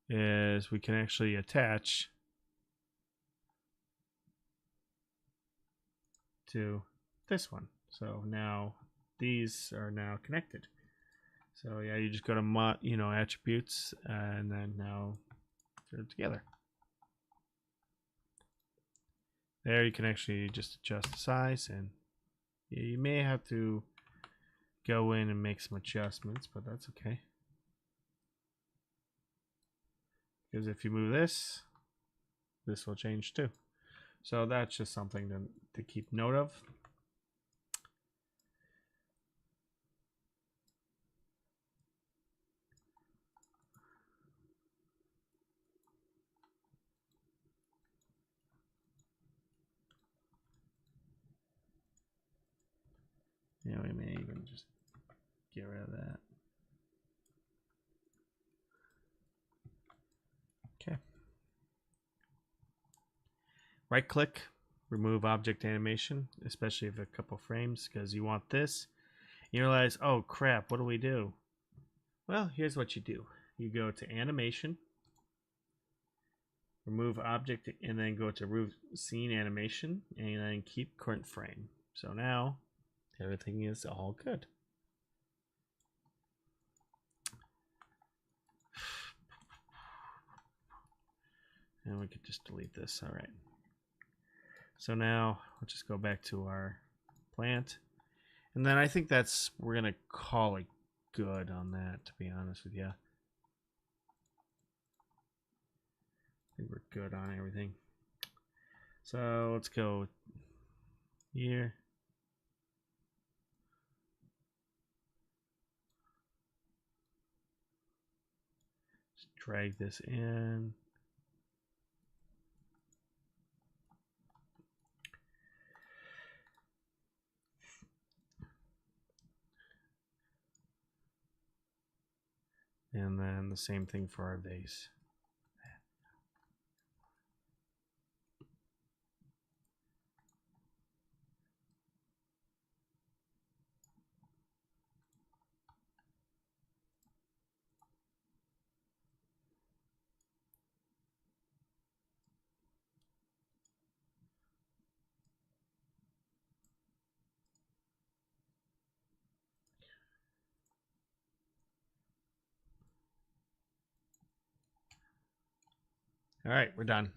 S1: is we can actually attach to this one. So now these are now connected. So yeah, you just go to attributes, and then now they're together. There you can actually just adjust the size, and you may have to go in and make some adjustments, but that's okay. Because if you move this, this will change too. So that's just something to keep note of. Yeah, we may even just get rid of that. Okay. Right click, remove object animation, especially if a couple frames, because you want this. You realize, oh crap, what do we do? Well, here's what you do. You go to animation, remove object, and then go to remove scene animation, and then keep current frame. So now everything is all good. And we could just delete this. All right. So now we'll just go back to our plant. And then I think we're going to call it good on that, to be honest with you. I think we're good on everything. So let's go here. Just drag this in. And then the same thing for our vase. All right, we're done.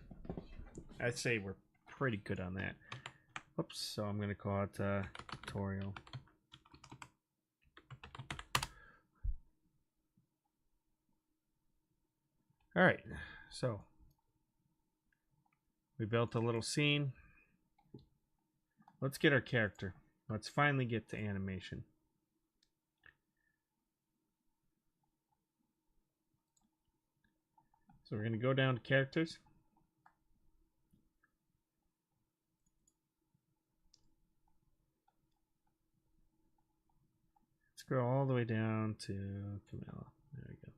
S1: I'd say we're pretty good on that. Oops, so I'm going to call it tutorial. All right, so we built a little scene. Let's get our character. Let's finally get to animation. So we're going to go down to characters. Scroll all the way down to Camilla. There we go.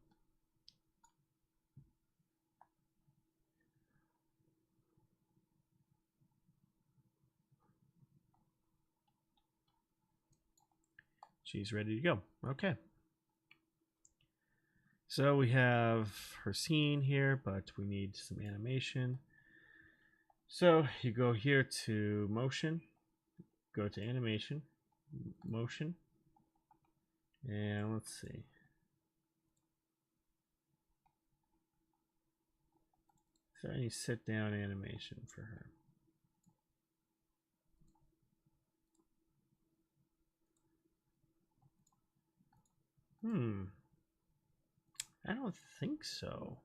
S1: She's ready to go. Okay. So we have her scene here, but we need some animation. So you go here to motion, go to animation, motion, and let's see. Is there any sit down animation for her? I don't think so.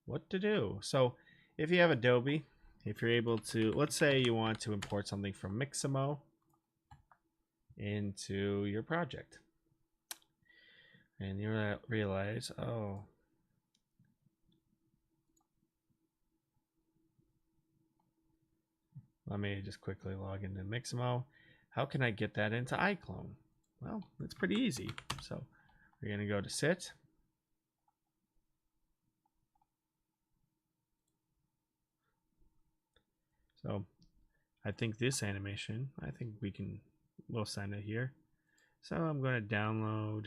S1: What to do? So if you have Adobe, if you're able to, let's say you want to import something from Mixamo into your project. And you realize, oh, let me just quickly log into Mixamo. How can I get that into iClone? Well, it's pretty easy. So we're going to go to Sit. So I think this animation, we'll send it here. So I'm going to download,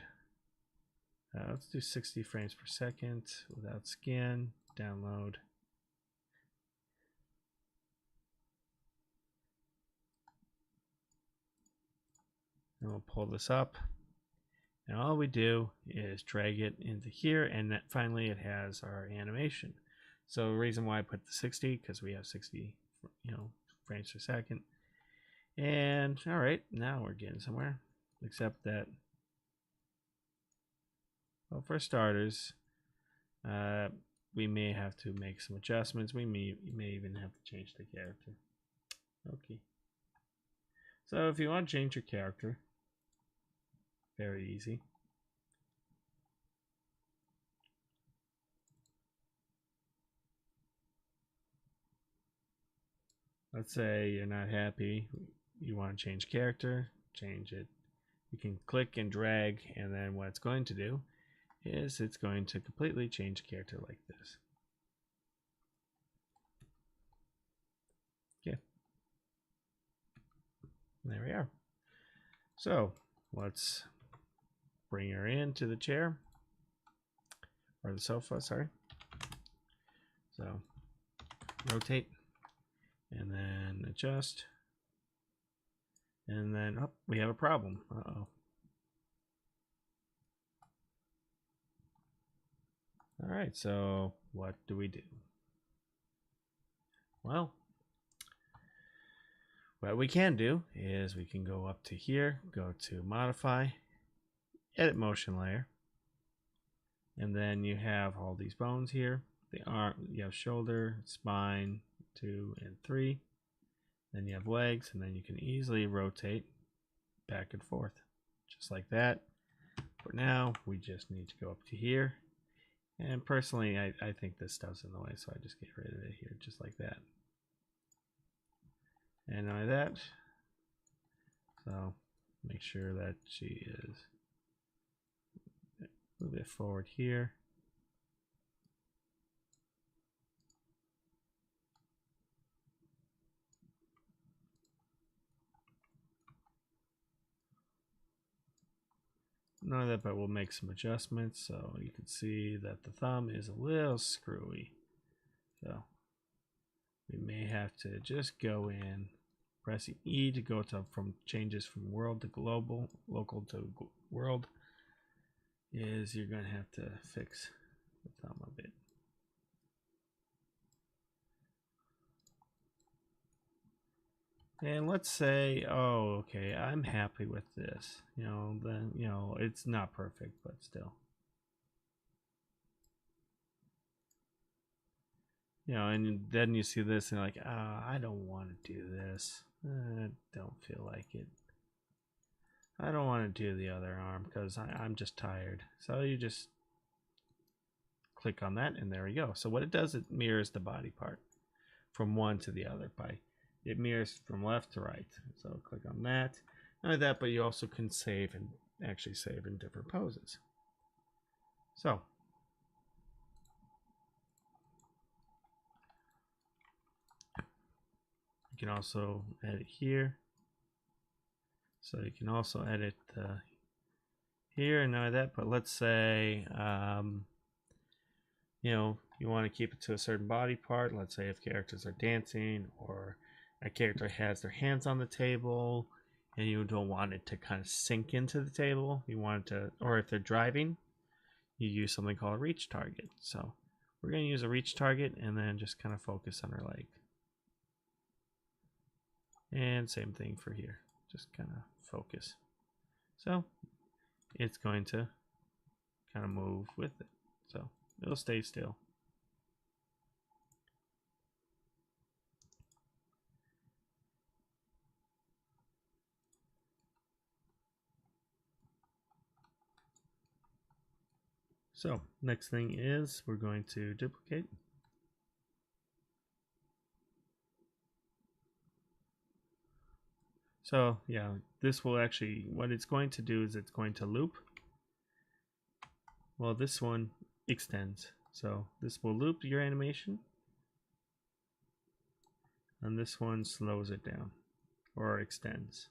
S1: let's do 60 frames per second without skin, download. And we'll pull this up. And all we do is drag it into here, and finally it has our animation. So the reason why I put the 60, because we have 60, frames per second. And all right, now we're getting somewhere. Except that, well, for starters, we may have to make some adjustments. We may even have to change the character. Okay. So if you want to change your character, very easy. Let's say you're not happy, you want to change character, change it. You can click and drag, and then what it's going to do is it's going to completely change character like this. Okay. There we are. So let's bring her into the chair, or the sofa, sorry. So rotate, and then adjust, and then, oh, we have a problem. Uh-oh. All right, so what do we do? Well, what we can do is we can go up to here, go to modify, edit motion layer, and then you have all these bones here. They are, you have shoulder, spine, 2 and 3. Then you have legs, and then you can easily rotate back and forth, just like that. For now, we just need to go up to here. And personally, I think this stuff's in the way, so I just get rid of it here, just like that. And not only that, so make sure that she is a little bit forward here. None of that, but we'll make some adjustments. So you can see that the thumb is a little screwy. So we may have to just go in, pressing E to go to from changes from world to global, local to world, is you're going to have to fix the thumb a bit. And let's say, oh, okay, I'm happy with this. Then, it's not perfect, but still. And then you see this and you're like, I don't want to do this. I don't feel like it. I don't want to do the other arm because I'm just tired. So you just click on that, and there we go. So what it does, it mirrors the body part from one to the other. It mirrors from left to right. So click on that. Not only that, but you also can save actually save in different poses. So you can also edit here. So you can also edit here and none of that. But let's say you want to keep it to a certain body part. Let's say if characters are dancing or a character has their hands on the table and you don't want it to kind of sink into the table. You want it to, or if they're driving, you use something called a reach target. So we're going to use a reach target and then just kind of focus on her leg. And same thing for here. Just kind of focus. So it's going to kind of move with it. So it'll stay still. So next thing is we're going to duplicate. So yeah, this will actually, what it's going to do is it's going to loop. Well, this one extends. So this will loop your animation. And this one slows it down or extends.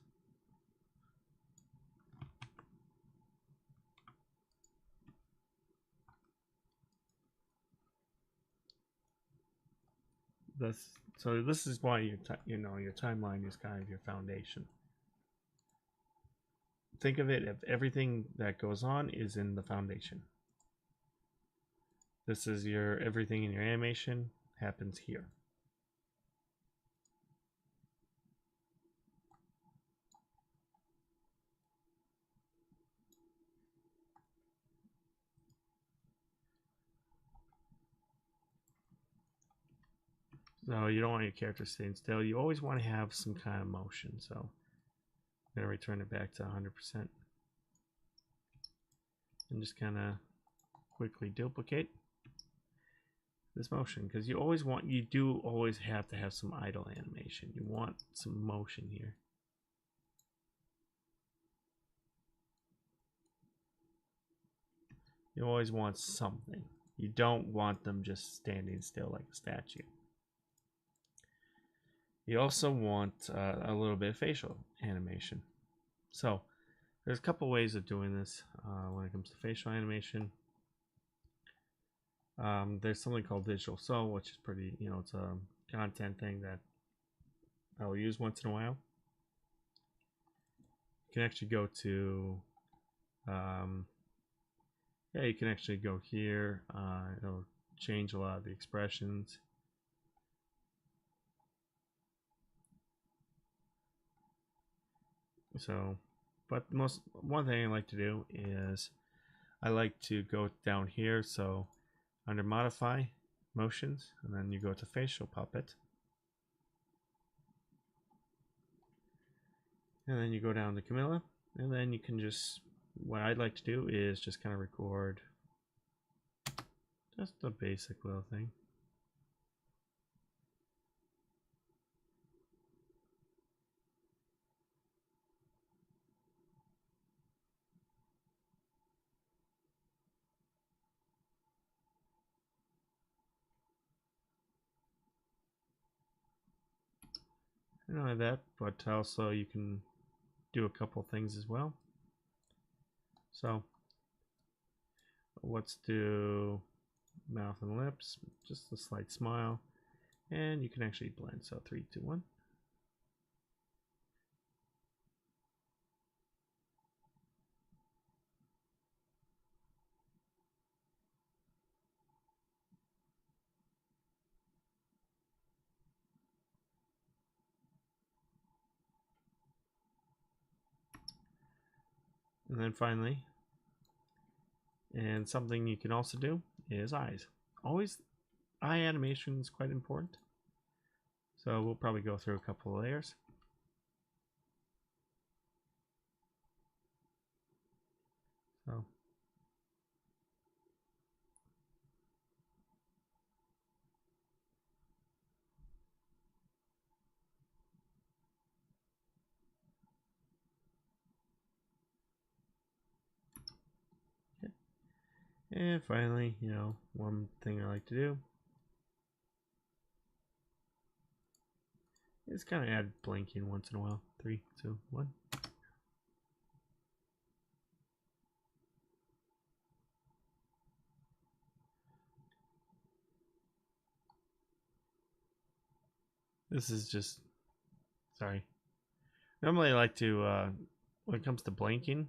S1: So this is why your timeline is kind of your foundation. Think of it if everything that goes on is in the foundation. This is your everything in your animation happens here. So you don't want your character sitting still. You always want to have some kind of motion. So I'm going to return it back to 100%. And just kind of quickly duplicate this motion, because you do always have to have some idle animation. You want some motion here. You always want something. You don't want them just standing still like a statue. You also want a little bit of facial animation. So there's a couple ways of doing this when it comes to facial animation. There's something called Digital Soul, which is pretty, it's a content thing that I'll use once in a while. You can actually go to, you can actually go here. It'll change a lot of the expressions. So, but one thing I like to do is I like to go down here. So under modify motions, and then you go to facial puppet, and then you go down to Camilla, and then you can just, what I'd like to do is just kind of record just a basic little thing. And not only that, but also you can do a couple things as well. So let's do mouth and lips, just a slight smile, and you can actually blend. So 3, 2, 1. And then finally, and something you can also do is eyes. Always, eye animation is quite important. So we'll probably go through a couple of layers. So And finally, you know, one thing I like to do is kind of add blinking once in a while. 3, 2, 1. This is just, sorry. Normally I like to, when it comes to blinking,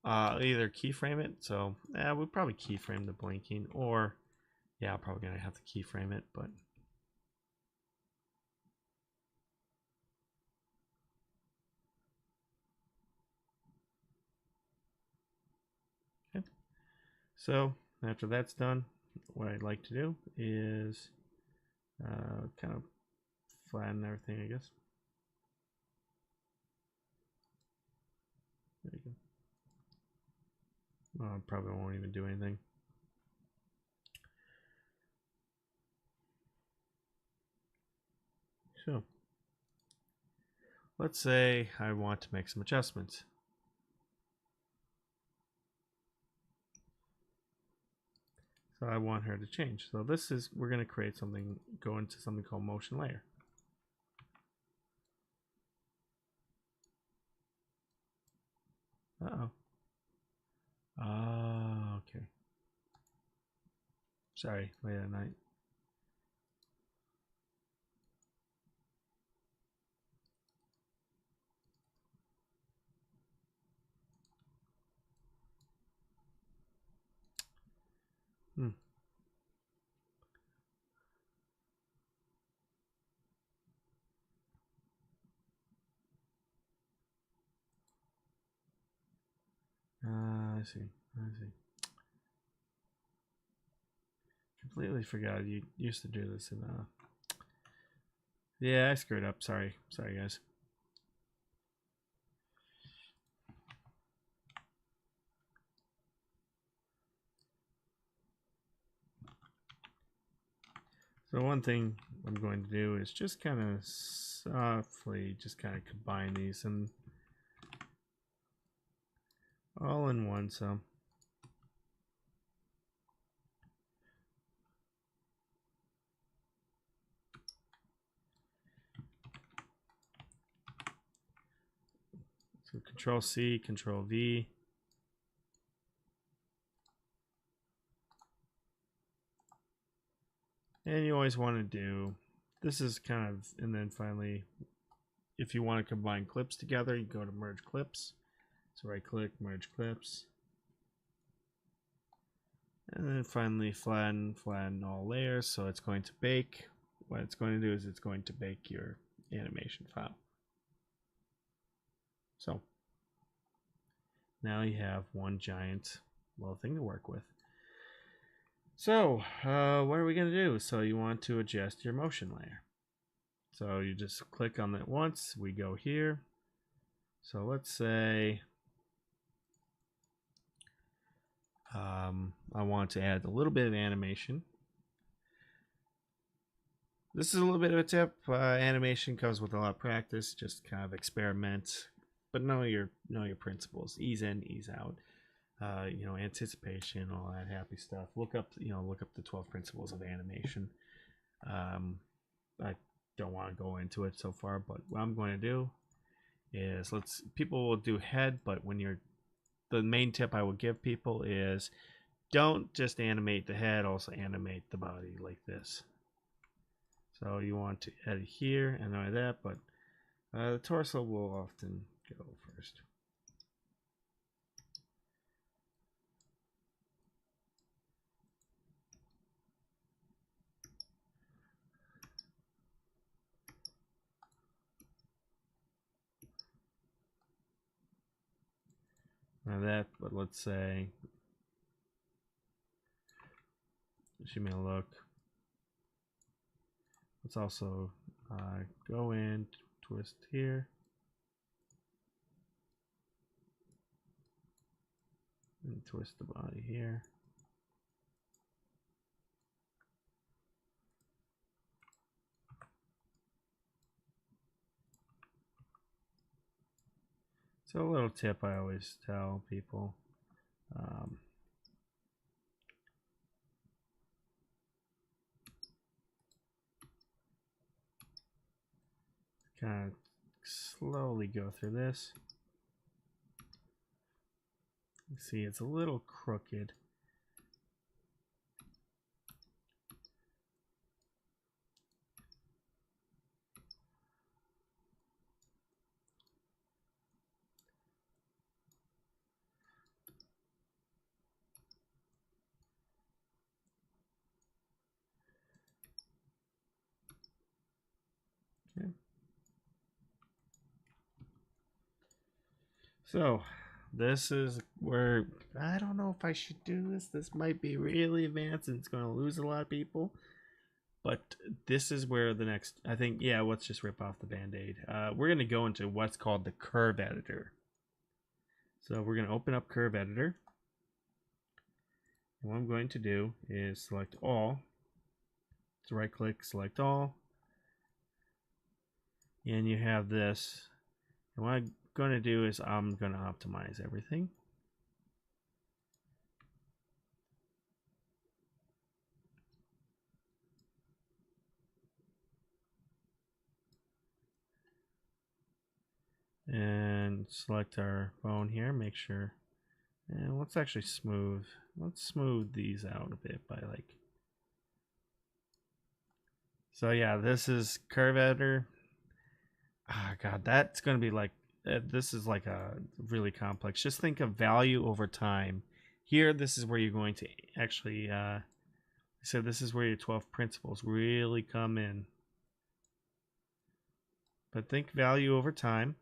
S1: either keyframe it. So we'll probably keyframe the blinking, or yeah, I'm probably gonna have to keyframe it, but okay. So after that's done, what I'd like to do is kind of flatten everything, I guess. There you go. Probably won't even do anything. So let's say I want to make some adjustments. So I want her to change. So this is, we're going to create something, go into something called motion layer. Uh-oh. Oh, okay. Sorry, late at night. Hmm. I see. I see. Completely forgot you used to do this in yeah, I screwed up. Sorry. Sorry guys. So one thing I'm going to do is just kind of softly just kind of combine these and all in one. So Control C, Control V. And you always want to do, this is kind of, and then finally, if you want to combine clips together, you go to merge clips. So right click, merge clips. And then finally flatten all layers. So it's going to bake. What it's going to do is it's going to bake your animation file. So now you have one giant little thing to work with. So what are we going to do? So you want to adjust your motion layer. So you just click on that once. We go here. So let's say I want to add a little bit of animation. This is a little bit of a tip. Animation comes with a lot of practice. Just kind of experiment, but know your principles. Ease in, ease out. You know, anticipation, all that happy stuff. Look up the 12 principles of animation. I don't want to go into it so far, but what I'm going to do is people will do head, but the main tip I would give people is don't just animate the head, also animate the body like this. So you want to edit here and like that, but the torso will often go first. Now that, but let's say she may look. Let's also go in, twist here, and twist the body here. So a little tip I always tell people, kind of slowly go through this. You see, it's a little crooked. Okay. So this is where I don't know if I should do this. This might be really advanced and it's going to lose a lot of people. But this is where the next, I think, yeah, let's just rip off the band-aid. We're going to go into what's called the curve editor. So we're going to open up curve editor. And what I'm going to do is select all. So right click, select all. And you have this. And what I'm going to do is I'm going to optimize everything. And select our bone here, make sure. And let's actually smooth. Let's smooth these out a bit by like. So yeah, this is curve editor. Ah, God, that's going to be like, this is like a really complex. Just think of value over time. Here, this is where you're going to actually, so this is where your 12 principles really come in. But think value over time.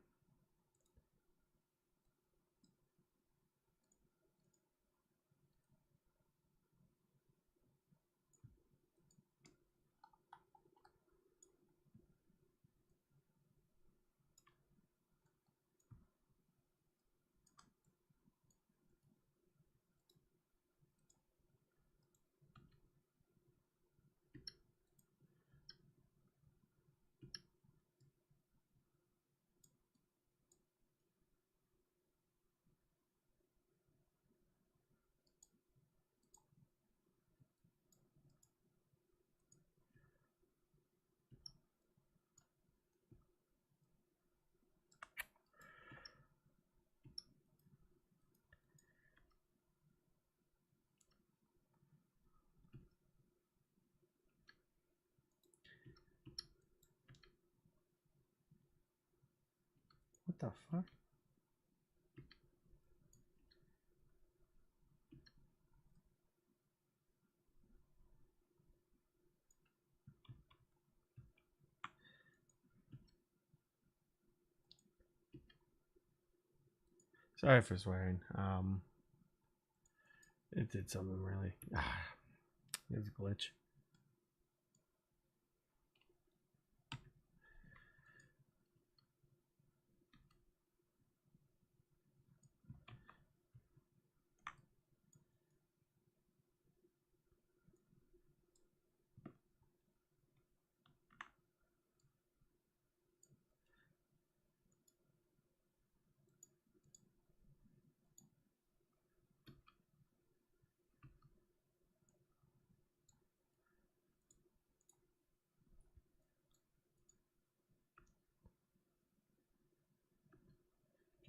S1: What the fuck? Sorry for swearing. It did something really. It was a glitch.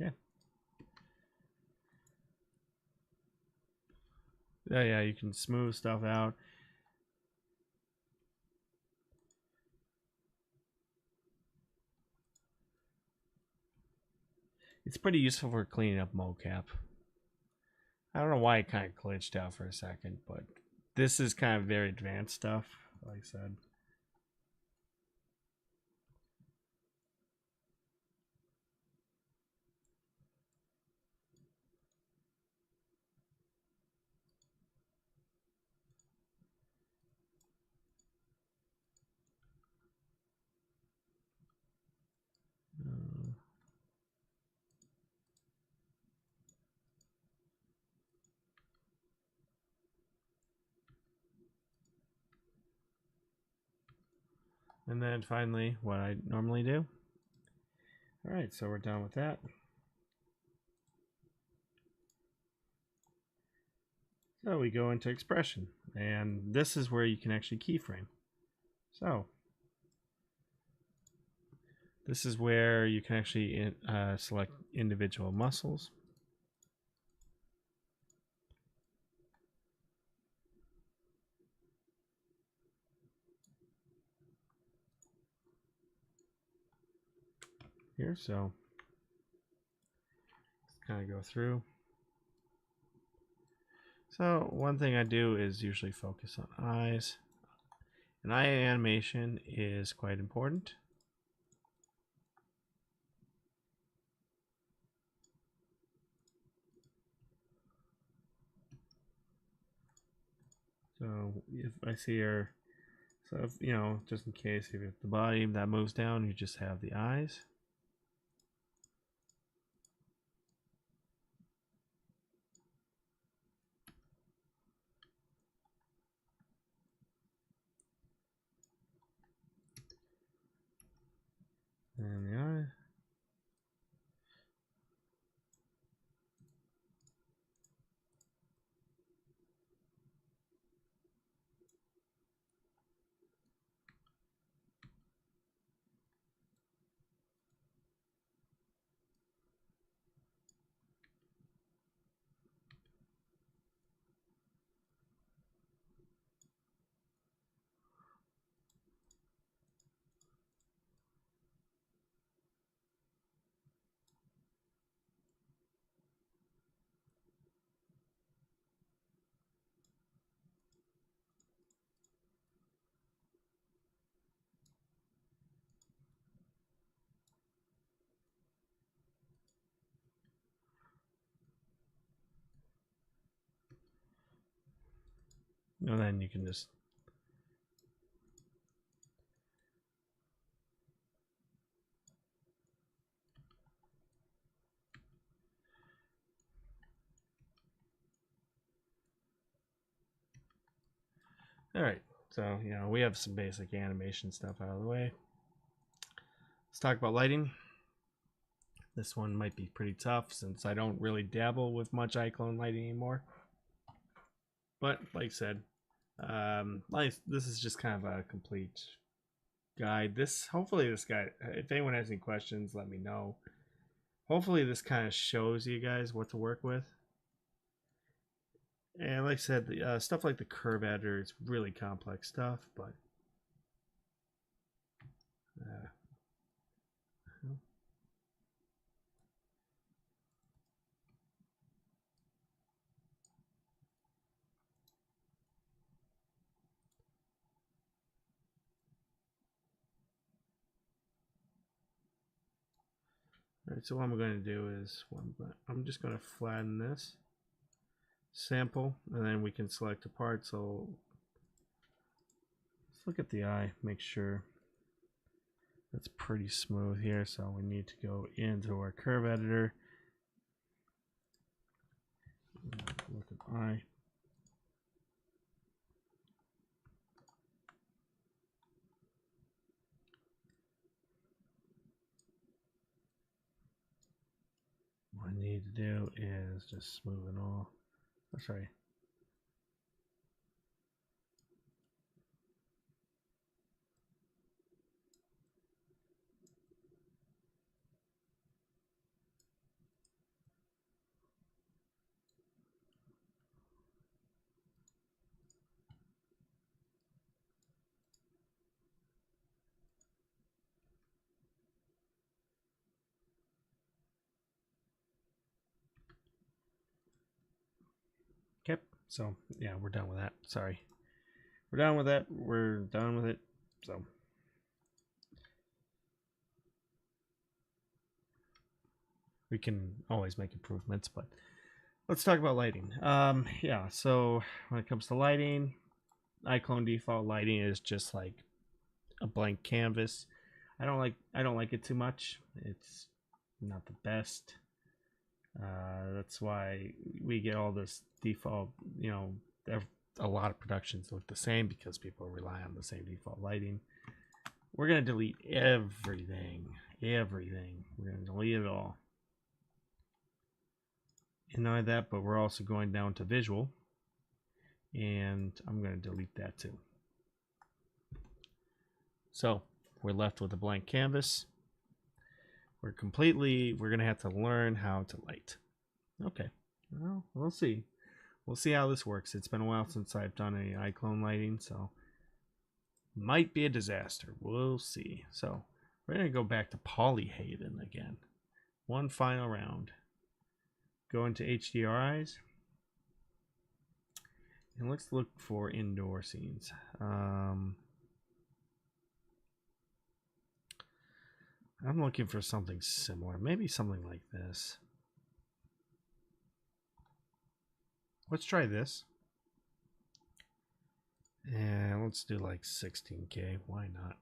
S1: Okay. Yeah, you can smooth stuff out. It's pretty useful for cleaning up mocap. I don't know why it kind of glitched out for a second, but this is kind of very advanced stuff, like I said. And then finally, what I normally do. All right, so we're done with that. So we go into expression, and this is where you can actually keyframe. So This is where you can actually select individual muscles. Here, so let's kind of go through. So one thing I do is usually focus on eyes. And eye animation is quite important. So if I see her, so if, you know, just in case if the body that moves down, you just have the eyes. And the eye. And then you can just Alright, so you know, we have some basic animation stuff out of the way. Let's talk about lighting. This one might be pretty tough since I don't really dabble with much iClone lighting anymore. But like I said, this is just kind of a complete guide. Hopefully this guide, if anyone has any questions, let me know. Hopefully this kind of shows you guys what to work with. And like I said, the stuff like the curve editor is really complex stuff, but Alright, so what I'm going to do is I'm just going to flatten this sample, and then we can select a part. So let's look at the eye, make sure that's pretty smooth here. So we need to go into our curve editor, look at eye. What I need to do is just smooth it all. Oh, sorry. Okay, so yeah, we're done with that. Sorry. We're done with that. We're done with it. So we can always make improvements, but let's talk about lighting. Yeah, so when it comes to lighting, iClone default lighting is just like a blank canvas. I don't like it too much. It's not the best. That's why we get all this default, you know, a lot of productions look the same because people rely on the same default lighting. We're going to delete everything. We're going to delete it all. And not only that, but we're also going down to visual. And I'm going to delete that too. So we're left with a blank canvas. we're gonna have to learn how to light. Okay, well, we'll see. We'll see how this works. It's been a while since I've done any iClone lighting, so might be a disaster. We'll see. So we're gonna go back to Polyhaven again. One final round. Go into HDRIs. And let's look for indoor scenes. I'm looking for something similar. Maybe something like this. Let's try this. And let's do like 16K. Why not?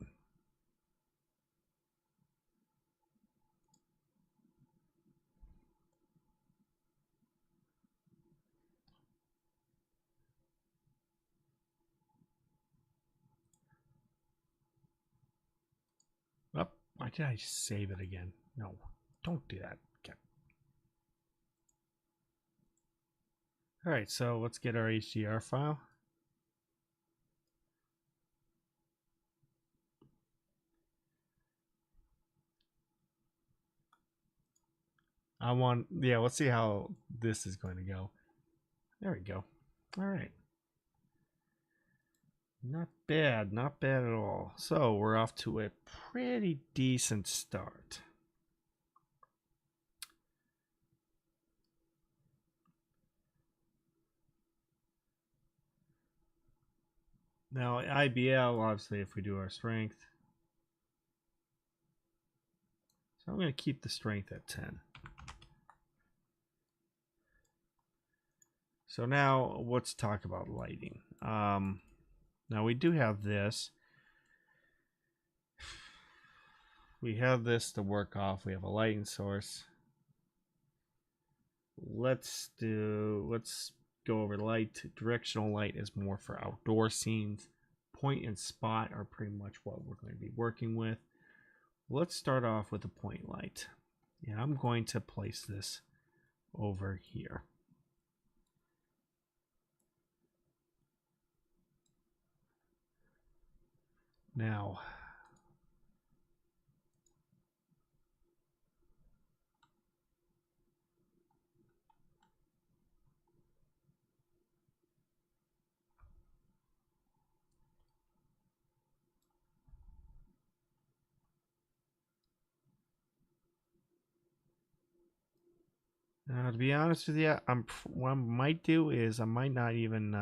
S1: Oh, why did I save it again? No, don't do that. Okay. All right, so let's get our HDR file. Let's see how this is going to go. There we go. All right. Not bad, not bad at all. So we're off to a pretty decent start. Now, IBL, obviously, if we do our strength. So I'm going to keep the strength at 10. So now let's talk about lighting. Now we do have this. We have this to work off. We have a lighting source. Let's go over light. Directional light is more for outdoor scenes. Point and spot are pretty much what we're going to be working with. Let's start off with a point light. And I'm going to place this over here. Now, to be honest with you, what I might do is I might not even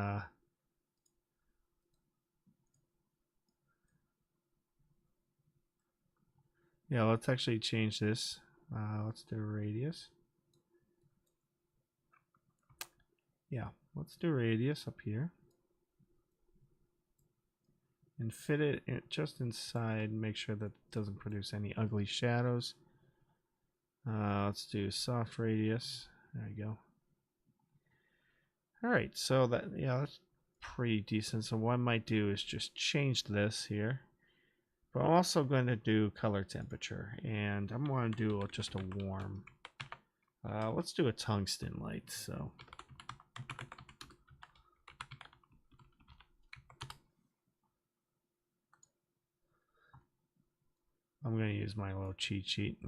S1: yeah, let's actually change this. Let's do radius. Yeah, let's do radius up here. And fit it just inside, make sure that it doesn't produce any ugly shadows. Let's do soft radius. There we go. All right, so that's pretty decent. So what I might do is just change this here. But I'm also going to do color temperature, and I'm going to do just a warm. Let's do a tungsten light. So I'm going to use my little cheat sheet.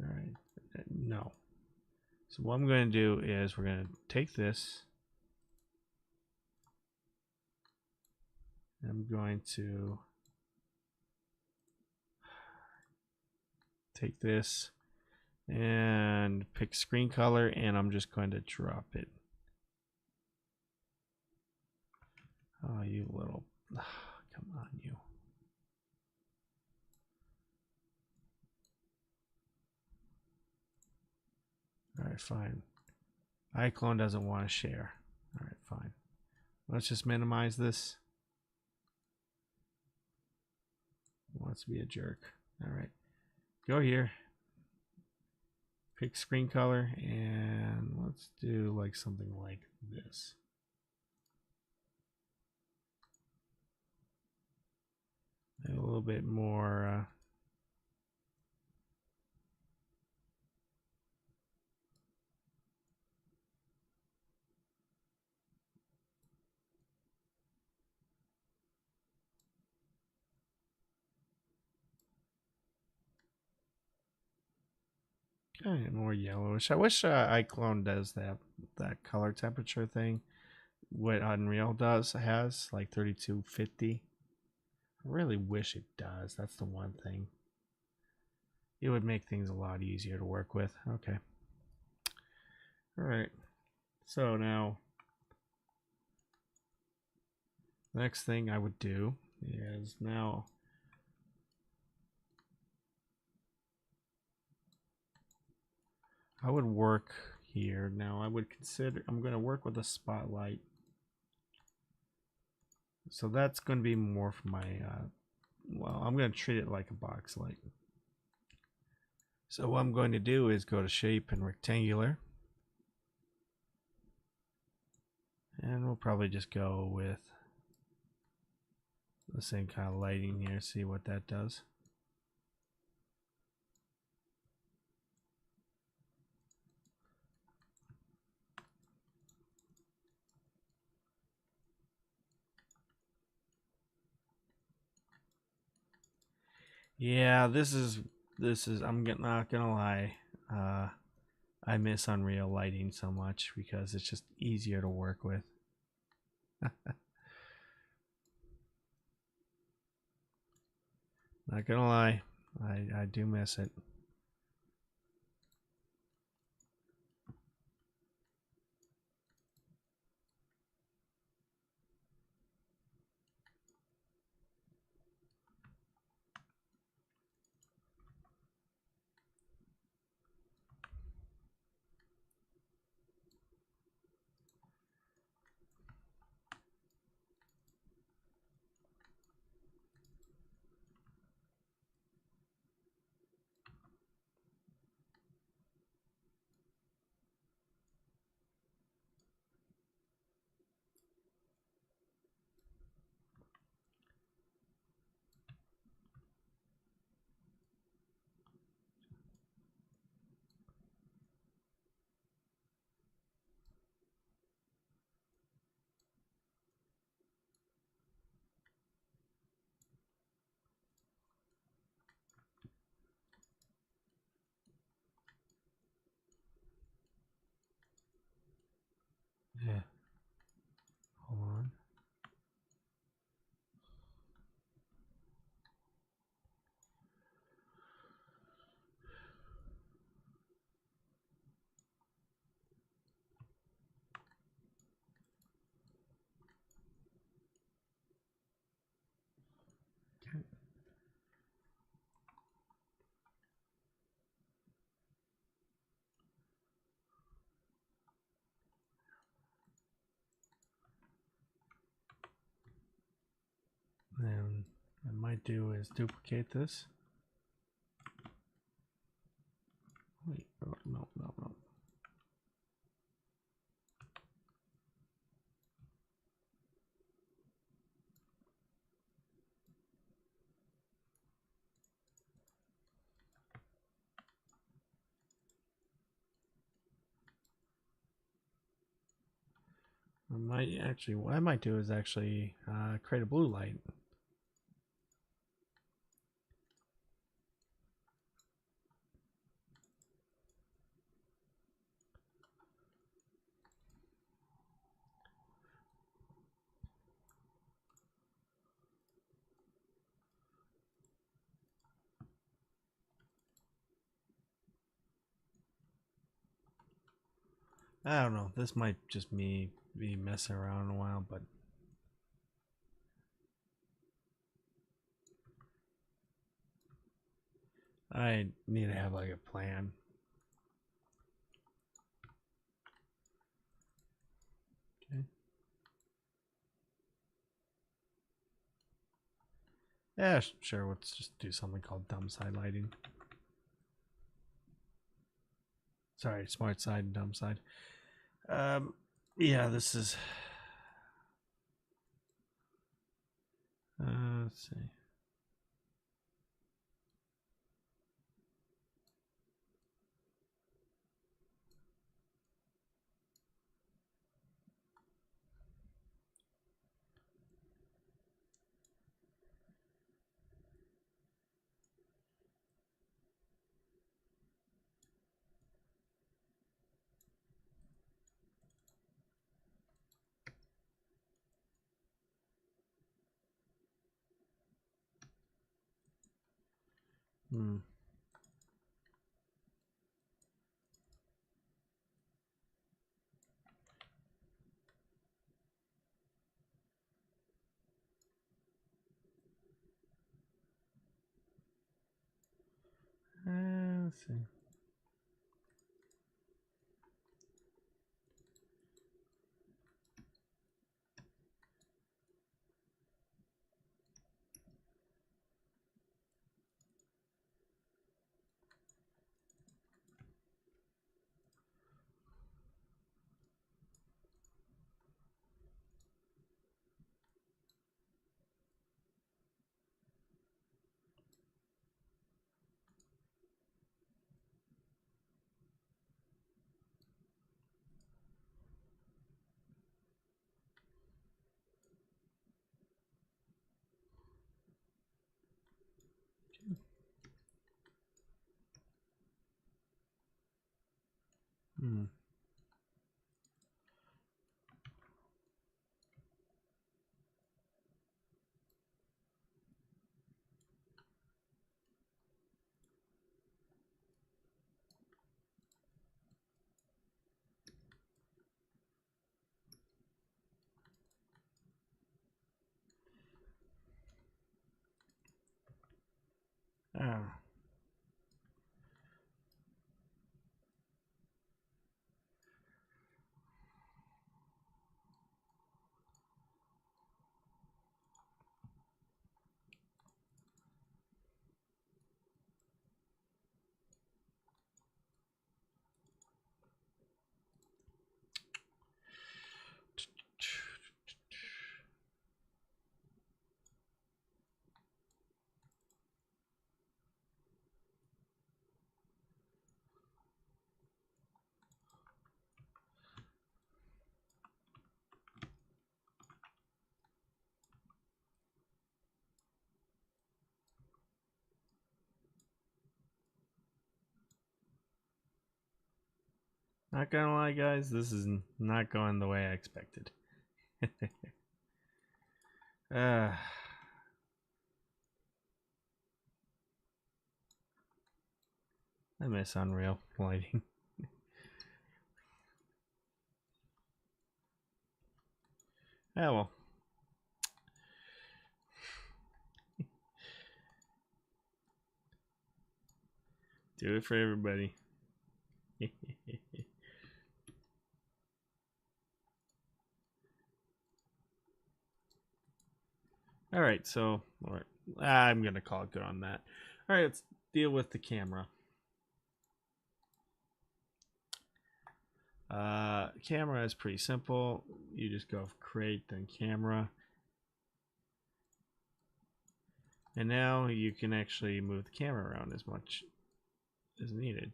S1: All right, no. So what I'm going to do is we're going to take this. I'm going to take this and pick screen color, and I'm just going to drop it. Oh, you little, come on, you. All right, fine. iClone doesn't want to share. All right, fine. Let's just minimize this. Wants to be a jerk. All right, go here. Pick screen color, and let's do like something like this. A little bit more Kind of more yellowish. I wish iClone does that color temperature thing. What Unreal has like 3250. I really wish it does. That's the one thing. It would make things a lot easier to work with. Okay. All right. So now, next thing I would do is now I would work here. Now I would consider, I'm going to work with a spotlight. So that's going to be more for my, well, I'm going to treat it like a box light. So what I'm going to do is go to shape and rectangular. And we'll probably just go with the same kind of lighting here, see what that does. Yeah, this is I'm not gonna lie, I miss Unreal lighting so much because it's just easier to work with. Not gonna lie, I do miss it. Yeah, hold on. Okay. Then what I might do is duplicate this. Wait, oh, no. What I might do is actually create a blue light. I don't know. This might just me be messing around a while, but I need to have like a plan. Okay. Yeah, sure. Let's just do something called dumb side lighting. Sorry, smart side and dumb side. Yeah, this is. Let's see. Hmm. Let's see. Hmm. Ah. Not gonna lie, guys, this is not going the way I expected. uh, I miss Unreal lighting. Yeah, well. Do it for everybody. All right, so I'm gonna call it good on that. All right, let's deal with the camera. Camera is pretty simple. You just go create, then camera, and now you can actually move the camera around as much as needed.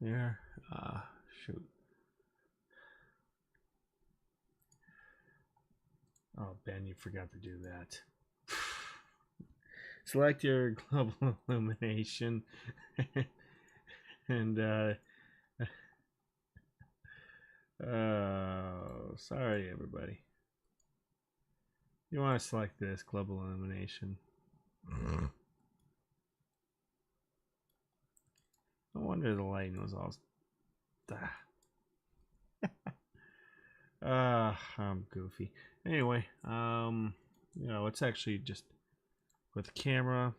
S1: There. Shoot. Oh, Ben, you forgot to do that. Select your global illumination and sorry everybody. You want to select this global illumination. No wonder the lighting was all I'm goofy. Anyway, let's actually just with the camera.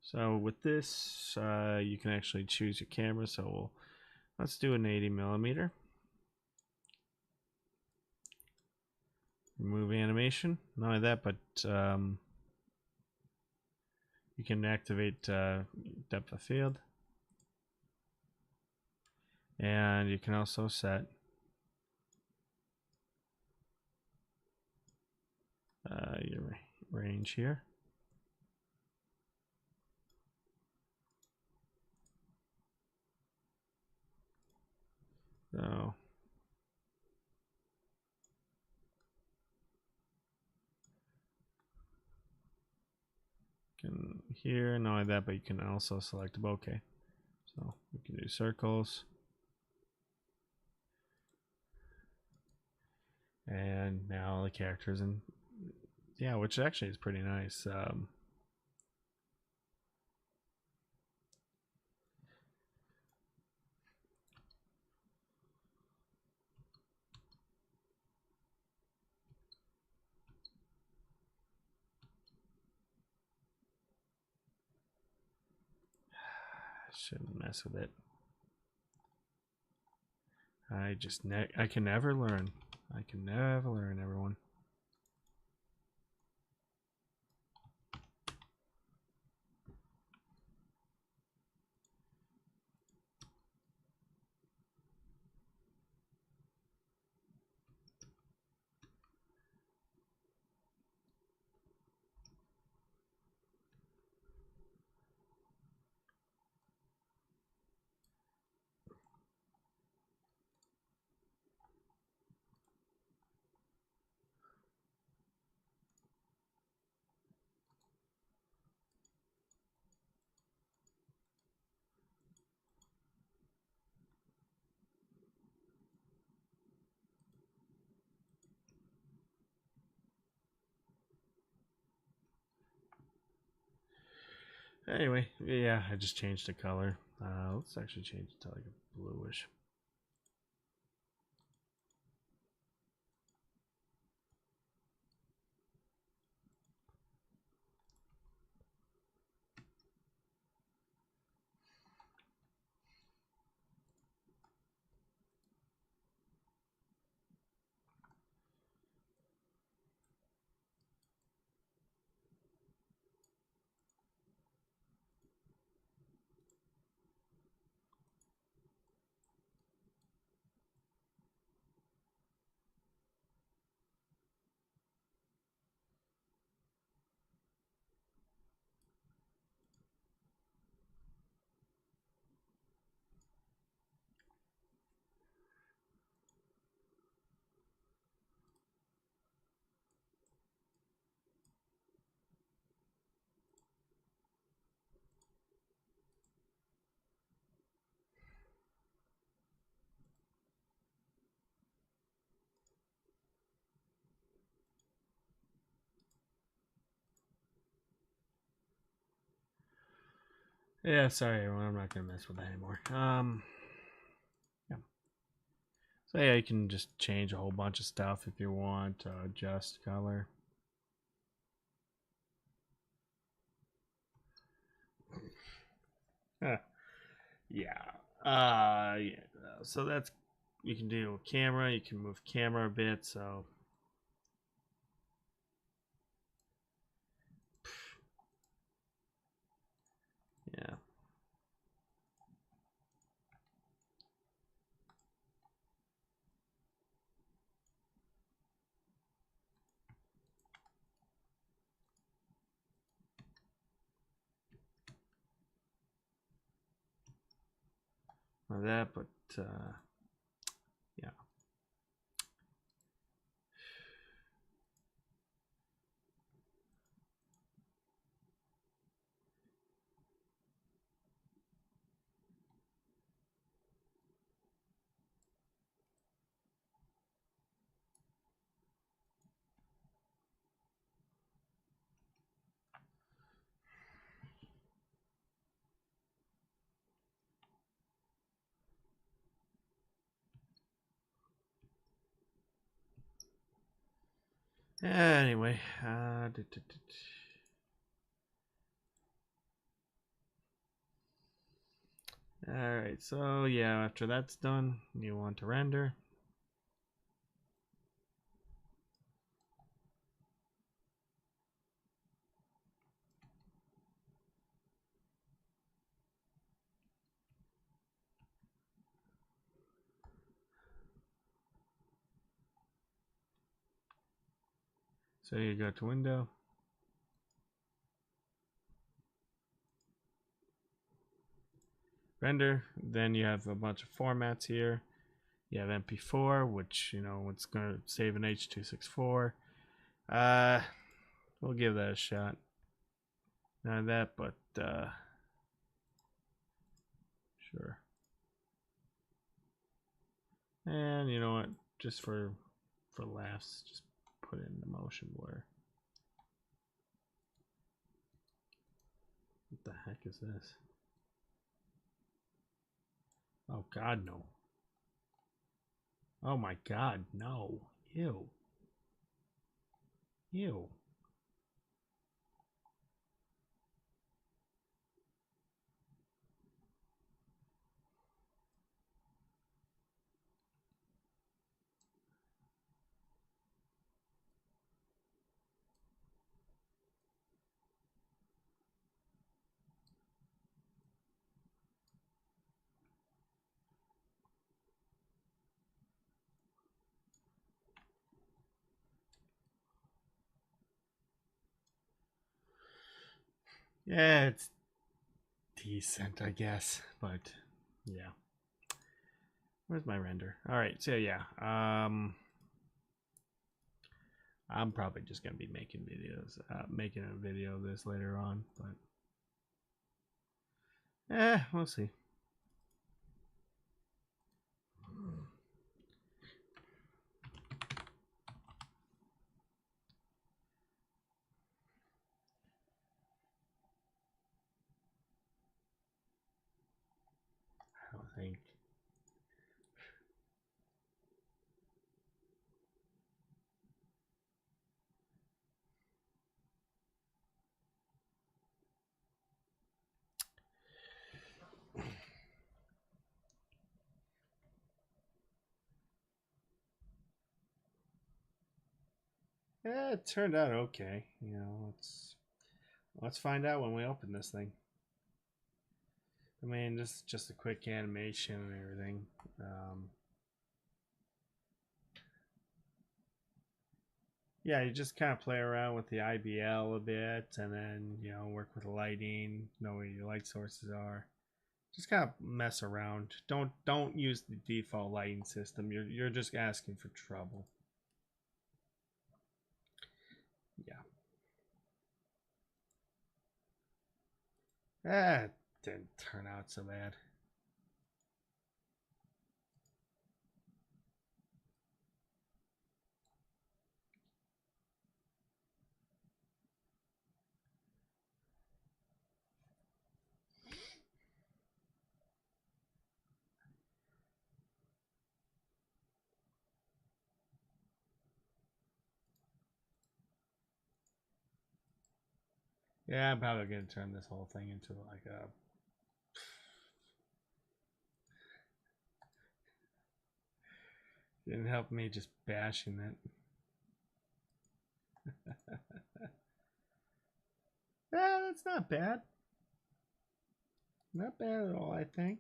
S1: So with this, you can actually choose your camera. So let's do an 80mm. Remove animation. Not only that, but you can activate depth of field. And you can also set your range here. So can here, not only that, but you can also select bokeh. So we can do circles. And now the characters, and yeah, which actually is pretty nice. Shouldn't mess with it. I can never learn. I can never learn, everyone. Anyway, yeah, I just changed the color. Let's actually change it to like a bluish. Yeah, sorry everyone, I'm not gonna mess with that anymore. Yeah. So yeah, you can just change a whole bunch of stuff if you want. Adjust color. Yeah. Yeah. So that's, you can do camera. You can move camera a bit. So yeah. Like that, but yeah. Anyway, all right. So yeah, after that's done, you want to render. So you go to Window. Render. Then you have a bunch of formats here. You have MP4, which, you know, it's going to save in H.264. We'll give that a shot. Not that, but sure. And you know what? Just for laughs, just put in the motion blur. What the heck is this? Oh God, no. Oh my God, no. Ew. Ew. Yeah, it's decent, I guess, but yeah. Where's my render? All right, so yeah, I'm probably just gonna be making videos, making a video of this later on, but we'll see. I don't think. Yeah, it turned out okay. You know, let's find out when we open this thing. I mean, just a quick animation and everything. Yeah, you just kind of play around with the IBL a bit, and then work with lighting, know where your light sources are. Just kind of mess around. Don't use the default lighting system. You're just asking for trouble. Yeah. That didn't turn out so bad. Yeah, I'm probably gonna turn this whole thing into like a. Didn't help me just bashing it. Yeah, that's not bad. Not bad at all, I think.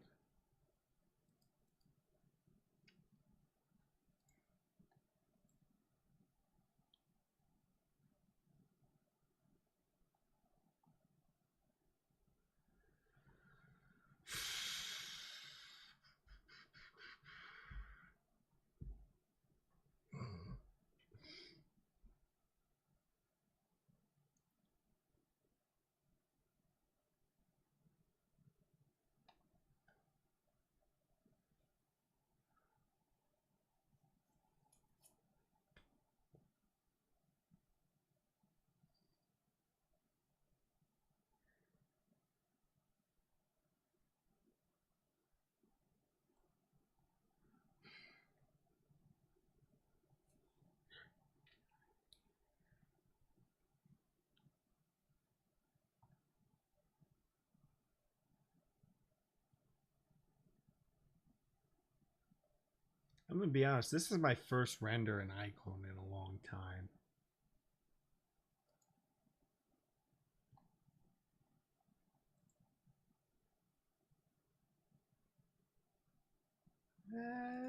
S1: I'm gonna be honest. This is my first render in iClone in a long time.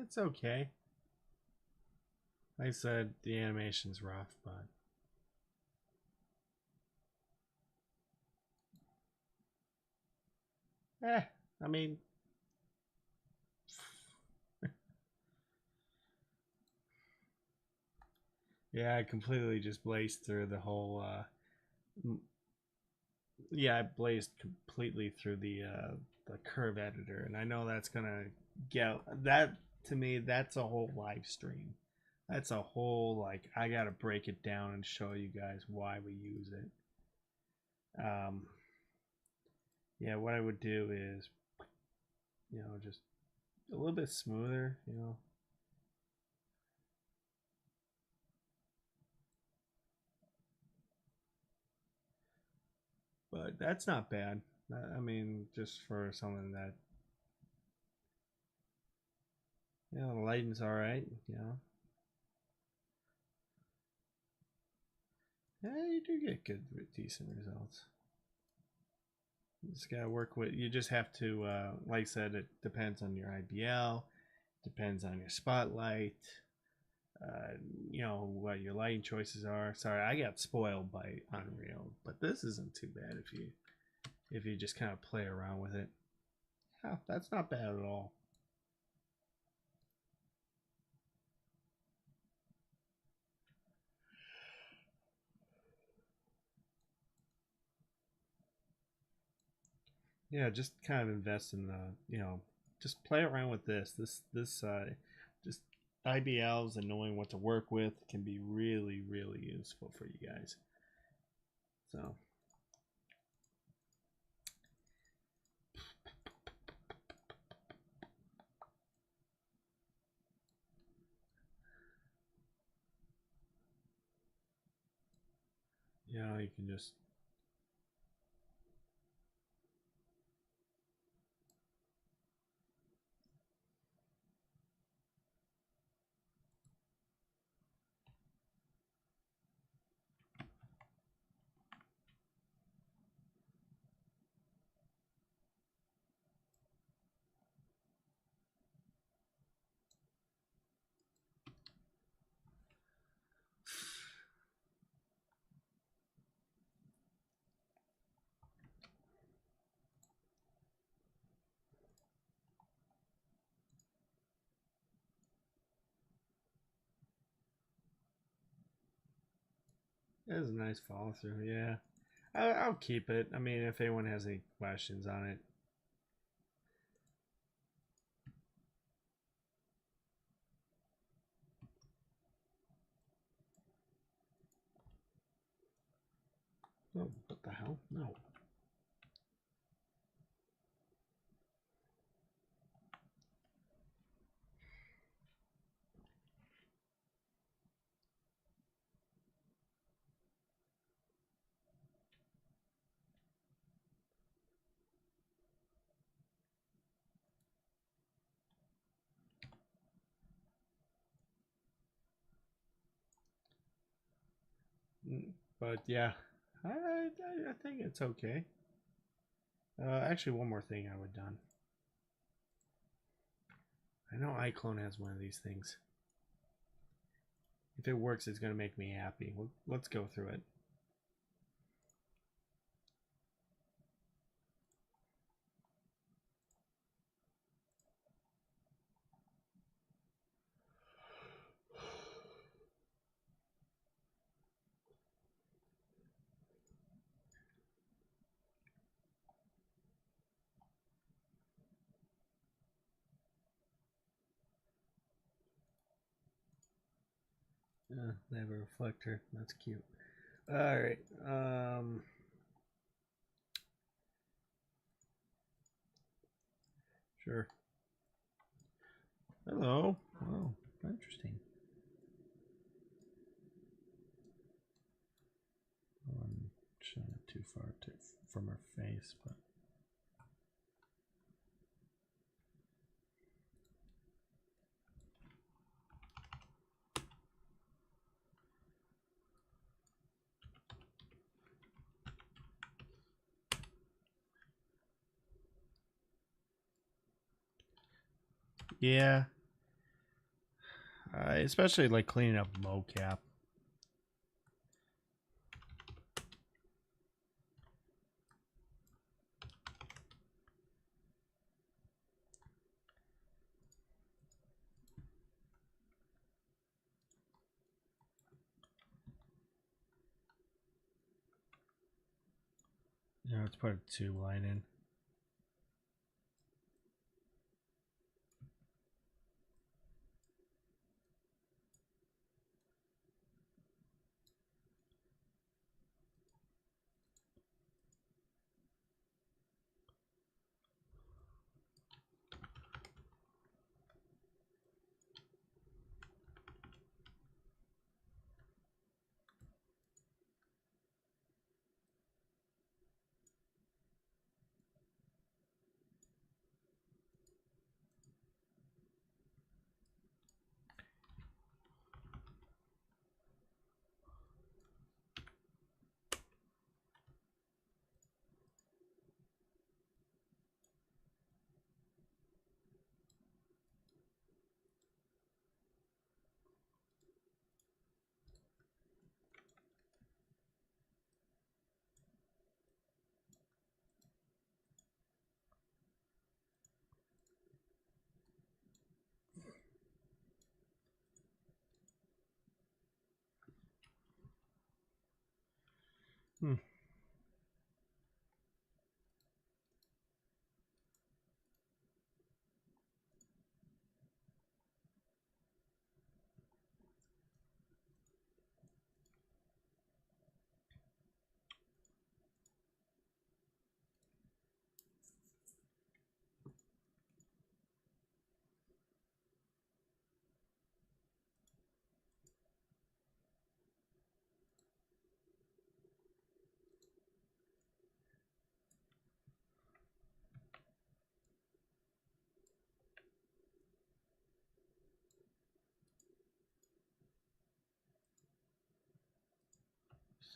S1: It's okay. Like I said, the animation's rough, but I mean, yeah, I completely just blazed through the whole yeah, I blazed completely through the curve editor, and I know that's gonna get that to me. That's a whole live stream. That's a whole like I gotta break it down and show you guys why we use it. Yeah, what I would do is just a little bit smoother. But that's not bad. I mean, just for something that the lighting's all right. Yeah, you do get good, decent results. You just gotta work with. You just have to, like I said, it depends on your IBL, depends on your spotlight. Uh, what your lighting choices are. Sorry, I got spoiled by Unreal, but this isn't too bad if you just kind of play around with it. Yeah, that's not bad at all. Yeah, just kind of invest in just play around with this just IBLs and knowing what to work with can be really really useful for you guys. So you can just That's a nice follow through. Yeah, I'll keep it. I mean, if anyone has any questions on it. Oh, what the hell? No. But yeah, I think it's okay. Actually, one more thing I would have done. I know iClone has one of these things. If it works, it's going to make me happy. Let's go through it. They have a reflector. That's cute. All right. Sure. Hello. Oh, interesting. I'm showing it too far from her face, but yeah. Especially like cleaning up mocap. Now let's put a tube line in.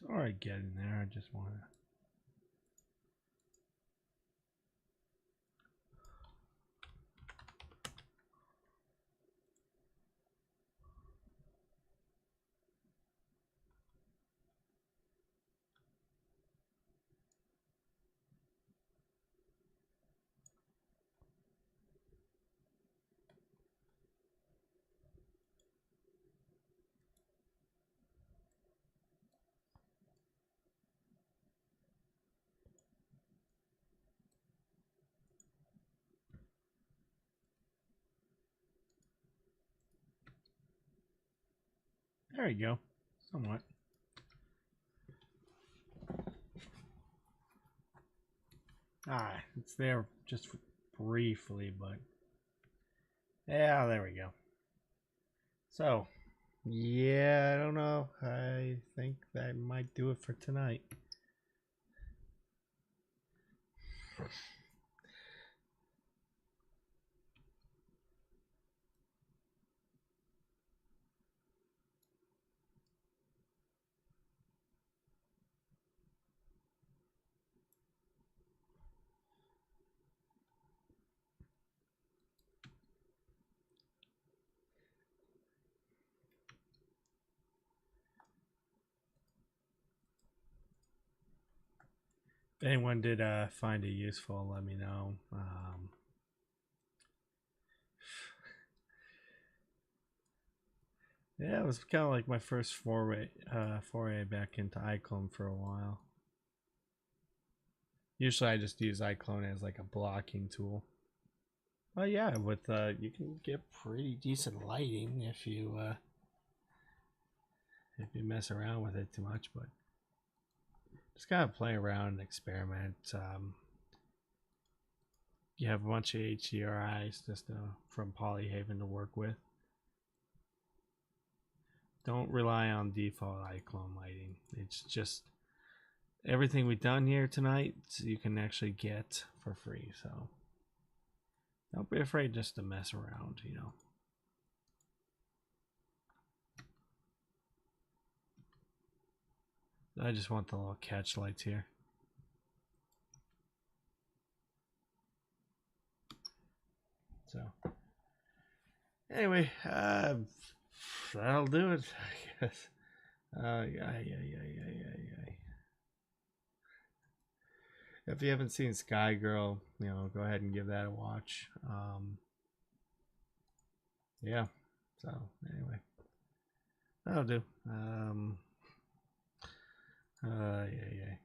S1: Sorry, getting there. I just want to. There you go. Somewhat. It's there just briefly, but yeah, there we go. So, yeah, I don't know. I think that might do it for tonight. If anyone did find it useful, let me know. Yeah, it was kind of like my first foray back into iClone for a while. Usually I just use iClone as like a blocking tool. But yeah, with you can get pretty decent lighting if you mess around with it too much, but just kind of play around and experiment. You have a bunch of HDRIs just from Polyhaven to work with. Don't rely on default iClone lighting. It's just everything we've done here tonight you can actually get for free, so don't be afraid just to mess around, you know. I just want the little catch lights here. So anyway, that'll do it, I guess. Yeah. If you haven't seen Skygirl, you know, go ahead and give that a watch. Yeah. So anyway, that'll do. Yeah.